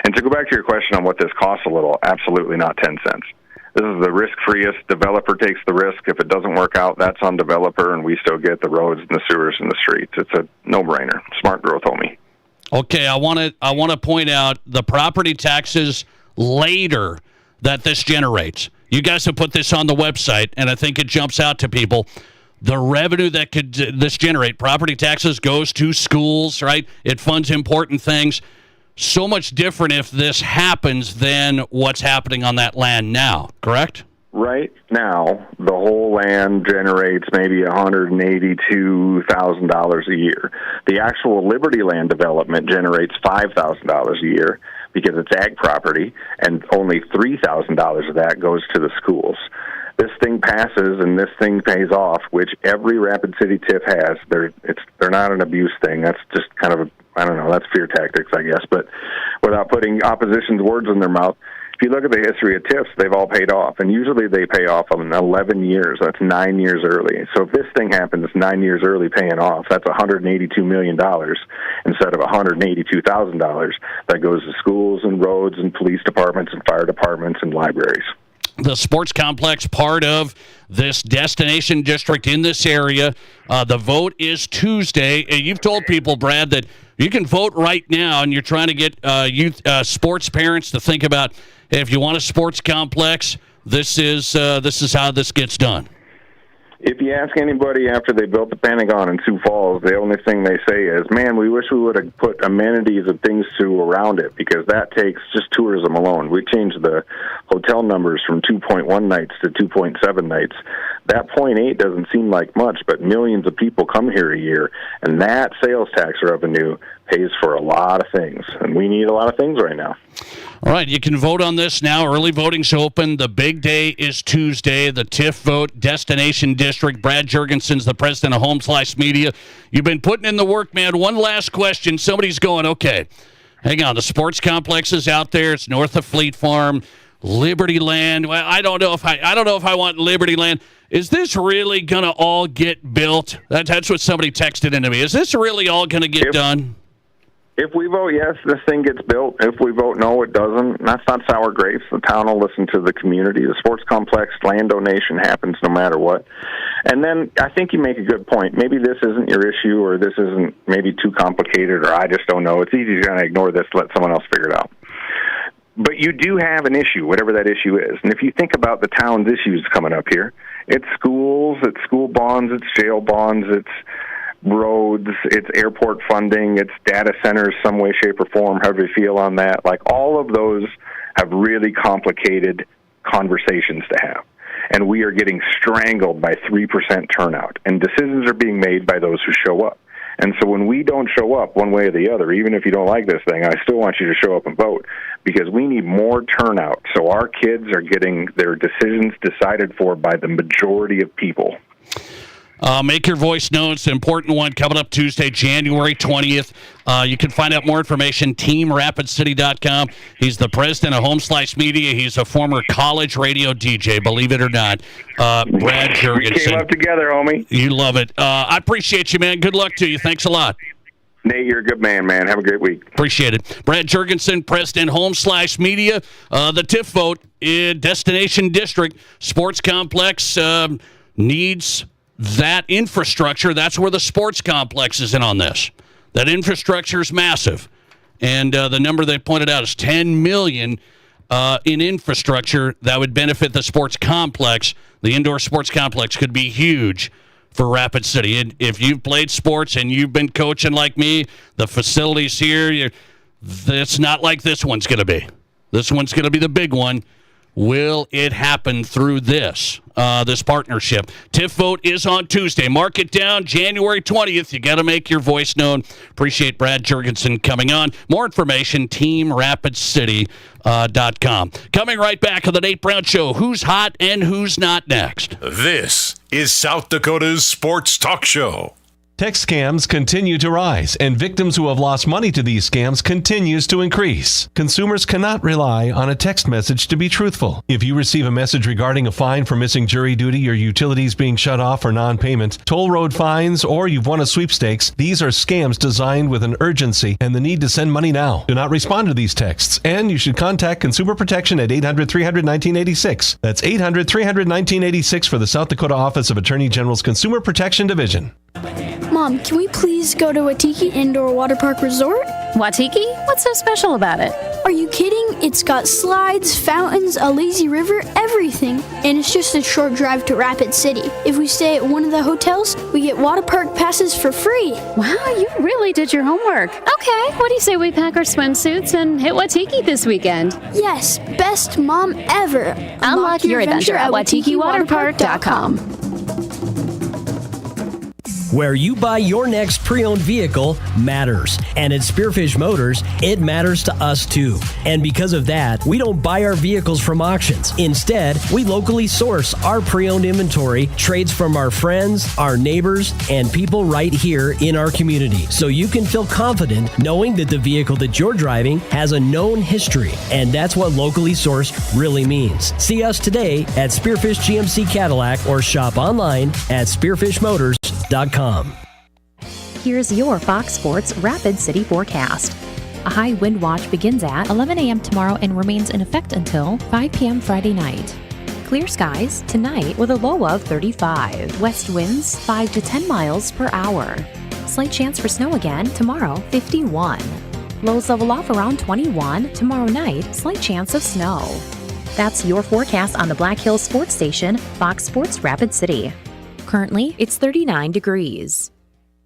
And to go back to your question on what this costs a little, absolutely not 10 cents. This is the risk-freest. Developer takes the risk. If it doesn't work out, that's on developer, and we still get the roads and the sewers and the streets. It's a no-brainer. Smart growth, homie. Okay, I want to point out the property taxes later that this generates. You guys have put this on the website, and I think it jumps out to people. The revenue that could this generate, property taxes goes to schools, right? It funds important things. So much different if this happens than what's happening on that land now, correct? Right now, the whole land generates maybe $182,000 a year. The actual Liberty Land development generates $5,000 a year because it's ag property, and only $3,000 of that goes to the schools. This thing passes and this thing pays off, which every Rapid City TIF has. They're not an abuse thing. That's just kind of that's fear tactics, I guess. But without putting opposition's words in their mouth, if you look at the history of TIFs, they've all paid off. And usually they pay off in 11 years. That's 9 years early. So if this thing happens 9 years early paying off, that's $182 million instead of $182,000 that goes to schools and roads and police departments and fire departments and libraries. The sports complex part of this destination district in this area. The vote is Tuesday. You've told people, Brad, that you can vote right now, and you're trying to get youth sports parents to think about, hey, if you want a sports complex, this is how this gets done. If you ask anybody after they built the Pentagon in Sioux Falls, the only thing they say is, man, we wish we would have put amenities and things around it, because that takes just tourism alone. We changed the hotel numbers from 2.1 nights to 2.7 nights. That 0.8 doesn't seem like much, but millions of people come here a year, and that sales tax revenue pays for a lot of things, and we need a lot of things right now. All right, you can vote on this now. Early voting's open. The big day is Tuesday. The TIF vote, Destination District. Brad Jurgensen's the president of Home Slice Media. You've been putting in the work, man. One last question. Somebody's going, okay, hang on. The sports complex is out there. It's north of Fleet Farm, Liberty Land. Well, I don't know if I want Liberty Land. Is this really going to all get built? That's what somebody texted into me. Is this really all going to get done? If we vote yes, this thing gets built. If we vote no, it doesn't. And that's not sour grapes. The town will listen to the community. The sports complex land donation happens no matter what. And then I think you make a good point. Maybe this isn't your issue, or this isn't maybe too complicated, or I just don't know. It's easy to kind of ignore this, let someone else figure it out. But you do have an issue, whatever that issue is. And if you think about the town's issues coming up here, it's schools, it's school bonds, it's jail bonds, it's roads, it's airport funding, it's data centers some way, shape, or form, however you feel on that. Like, all of those have really complicated conversations to have. And we are getting strangled by 3% turnout. And decisions are being made by those who show up. And so when we don't show up one way or the other, even if you don't like this thing, I still want you to show up and vote, because we need more turnout so our kids are getting their decisions decided for by the majority of people. Make your voice known. It's an important one coming up Tuesday, January 20th. You can find out more information, teamrapidcity.com. He's the president of Home Slice Media. He's a former college radio DJ, believe it or not. Brad Jurgensen. We came up together, homie. You love it. I appreciate you, man. Good luck to you. Thanks a lot. Nate, you're a good man, man. Have a great week. Appreciate it. Brad Jurgensen, president, Home Slice Media. The TIF vote in Destination District. Sports complex needs that infrastructure, that's where the sports complex is in on this. That infrastructure is massive. And the number they pointed out is $10 million in infrastructure that would benefit the sports complex. The indoor sports complex could be huge for Rapid City. And if you've played sports and you've been coaching like me, the facilities here, it's not like this one's going to be. This one's going to be the big one. Will it happen through this partnership? TIF vote is on Tuesday. Mark it down, January 20th. You got to make your voice known. Appreciate Brad Jurgensen coming on. More information, teamrapidcity.com. Coming right back on the Nate Brown Show. Who's hot and who's not next? This is South Dakota's Sports Talk Show. Text scams continue to rise, and victims who have lost money to these scams continues to increase. Consumers cannot rely on a text message to be truthful. If you receive a message regarding a fine for missing jury duty, your utilities being shut off for non-payment, toll road fines, or you've won a sweepstakes, these are scams designed with an urgency and the need to send money now. Do not respond to these texts, and you should contact Consumer Protection at 800-300-1986. That's 800-300-1986 for the South Dakota Office of Attorney General's Consumer Protection Division. Mom, can we please go to Waitiki Indoor Water Park Resort? Waitiki? What's so special about it? Are you kidding? It's got slides, fountains, a lazy river, everything. And it's just a short drive to Rapid City. If we stay at one of the hotels, we get water park passes for free. Wow, you really did your homework. Okay, what do you say we pack our swimsuits and hit Waitiki this weekend? Yes, best mom ever. Unlock your adventure at WaikikiWaterPark.com. Where you buy your next pre-owned vehicle matters. And at Spearfish Motors, it matters to us too. And because of that, we don't buy our vehicles from auctions. Instead, we locally source our pre-owned inventory, trades from our friends, our neighbors, and people right here in our community. So you can feel confident knowing that the vehicle that you're driving has a known history. And that's what locally sourced really means. See us today at Spearfish GMC Cadillac or shop online at spearfishmotors.com. Here's your Fox Sports Rapid City forecast. A high wind watch begins at 11 a.m. tomorrow and remains in effect until 5 p.m. Friday night. Clear skies tonight with a low of 35. West winds 5 to 10 miles per hour. Slight chance for snow again tomorrow, 51. Lows level off around 21. Tomorrow night, slight chance of snow. That's your forecast on the Black Hills Sports Station, Fox Sports Rapid City. Currently, it's 39 degrees.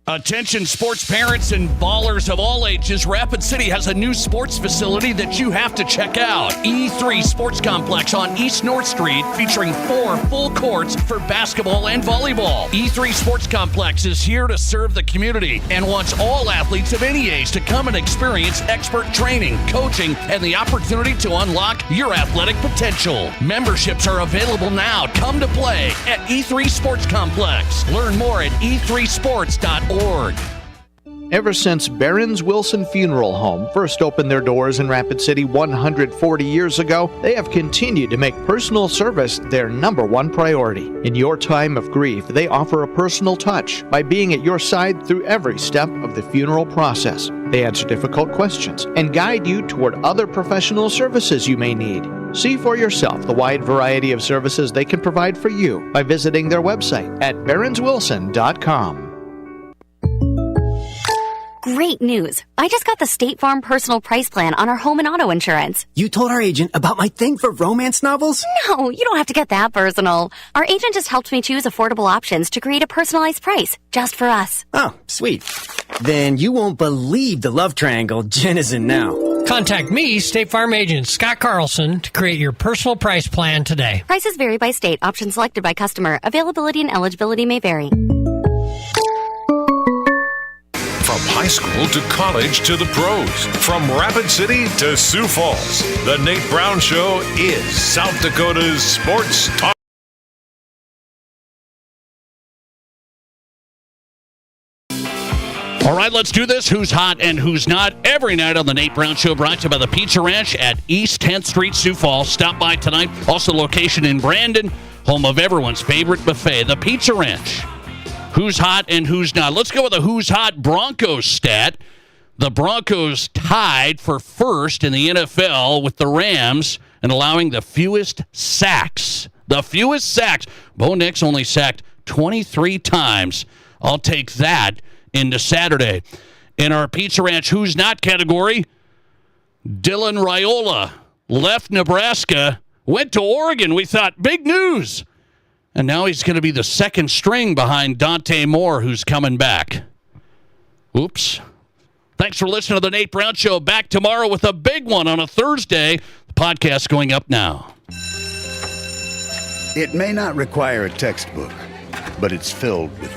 Attention sports parents and ballers of all ages, Rapid City has a new sports facility that you have to check out. E3 Sports Complex on East North Street, featuring 4 full courts for basketball and volleyball. E3 Sports Complex is here to serve the community and wants all athletes of any age to come and experience expert training, coaching, and the opportunity to unlock your athletic potential. Memberships are available now. Come to play at E3 Sports Complex. Learn more at e3sports.org. Ever since Barron's Wilson Funeral Home first opened their doors in Rapid City 140 years ago, they have continued to make personal service their number one priority. In your time of grief, they offer a personal touch by being at your side through every step of the funeral process. They answer difficult questions and guide you toward other professional services you may need. See for yourself the wide variety of services they can provide for you by visiting their website at barronswilson.com. Great news. I just got the State Farm Personal Price Plan on our home and auto insurance. You told our agent about my thing for romance novels? No, you don't have to get that personal. Our agent just helped me choose affordable options to create a personalized price just for us. Oh, sweet. Then you won't believe the love triangle Jen is in now. Contact me, State Farm agent Scott Carlson, to create your personal price plan today. Prices vary by state. Options selected by customer. Availability and eligibility may vary. From high school to college to the pros, from Rapid City to Sioux Falls, the Nate Brown Show is South Dakota's Sports Talk. All right, let's do this. Who's hot and who's not? Every night on the Nate Brown Show, brought to you by the Pizza Ranch at East 10th Street, Sioux Falls. Stop by tonight. Also, location in Brandon, home of everyone's favorite buffet, the Pizza Ranch. Who's hot and who's not? Let's go with a who's hot Broncos stat. The Broncos tied for first in the NFL with the Rams and allowing the fewest sacks. The fewest sacks. Bo Nix only sacked 23 times. I'll take that into Saturday. In our Pizza Ranch Who's Not category, Dylan Raiola left Nebraska, went to Oregon. We thought, big news. And now he's going to be the second string behind Dante Moore, who's coming back. Oops. Thanks for listening to the Nate Brown Show. Back tomorrow with a big one on a Thursday. The podcast's going up now. It may not require a textbook, but it's filled with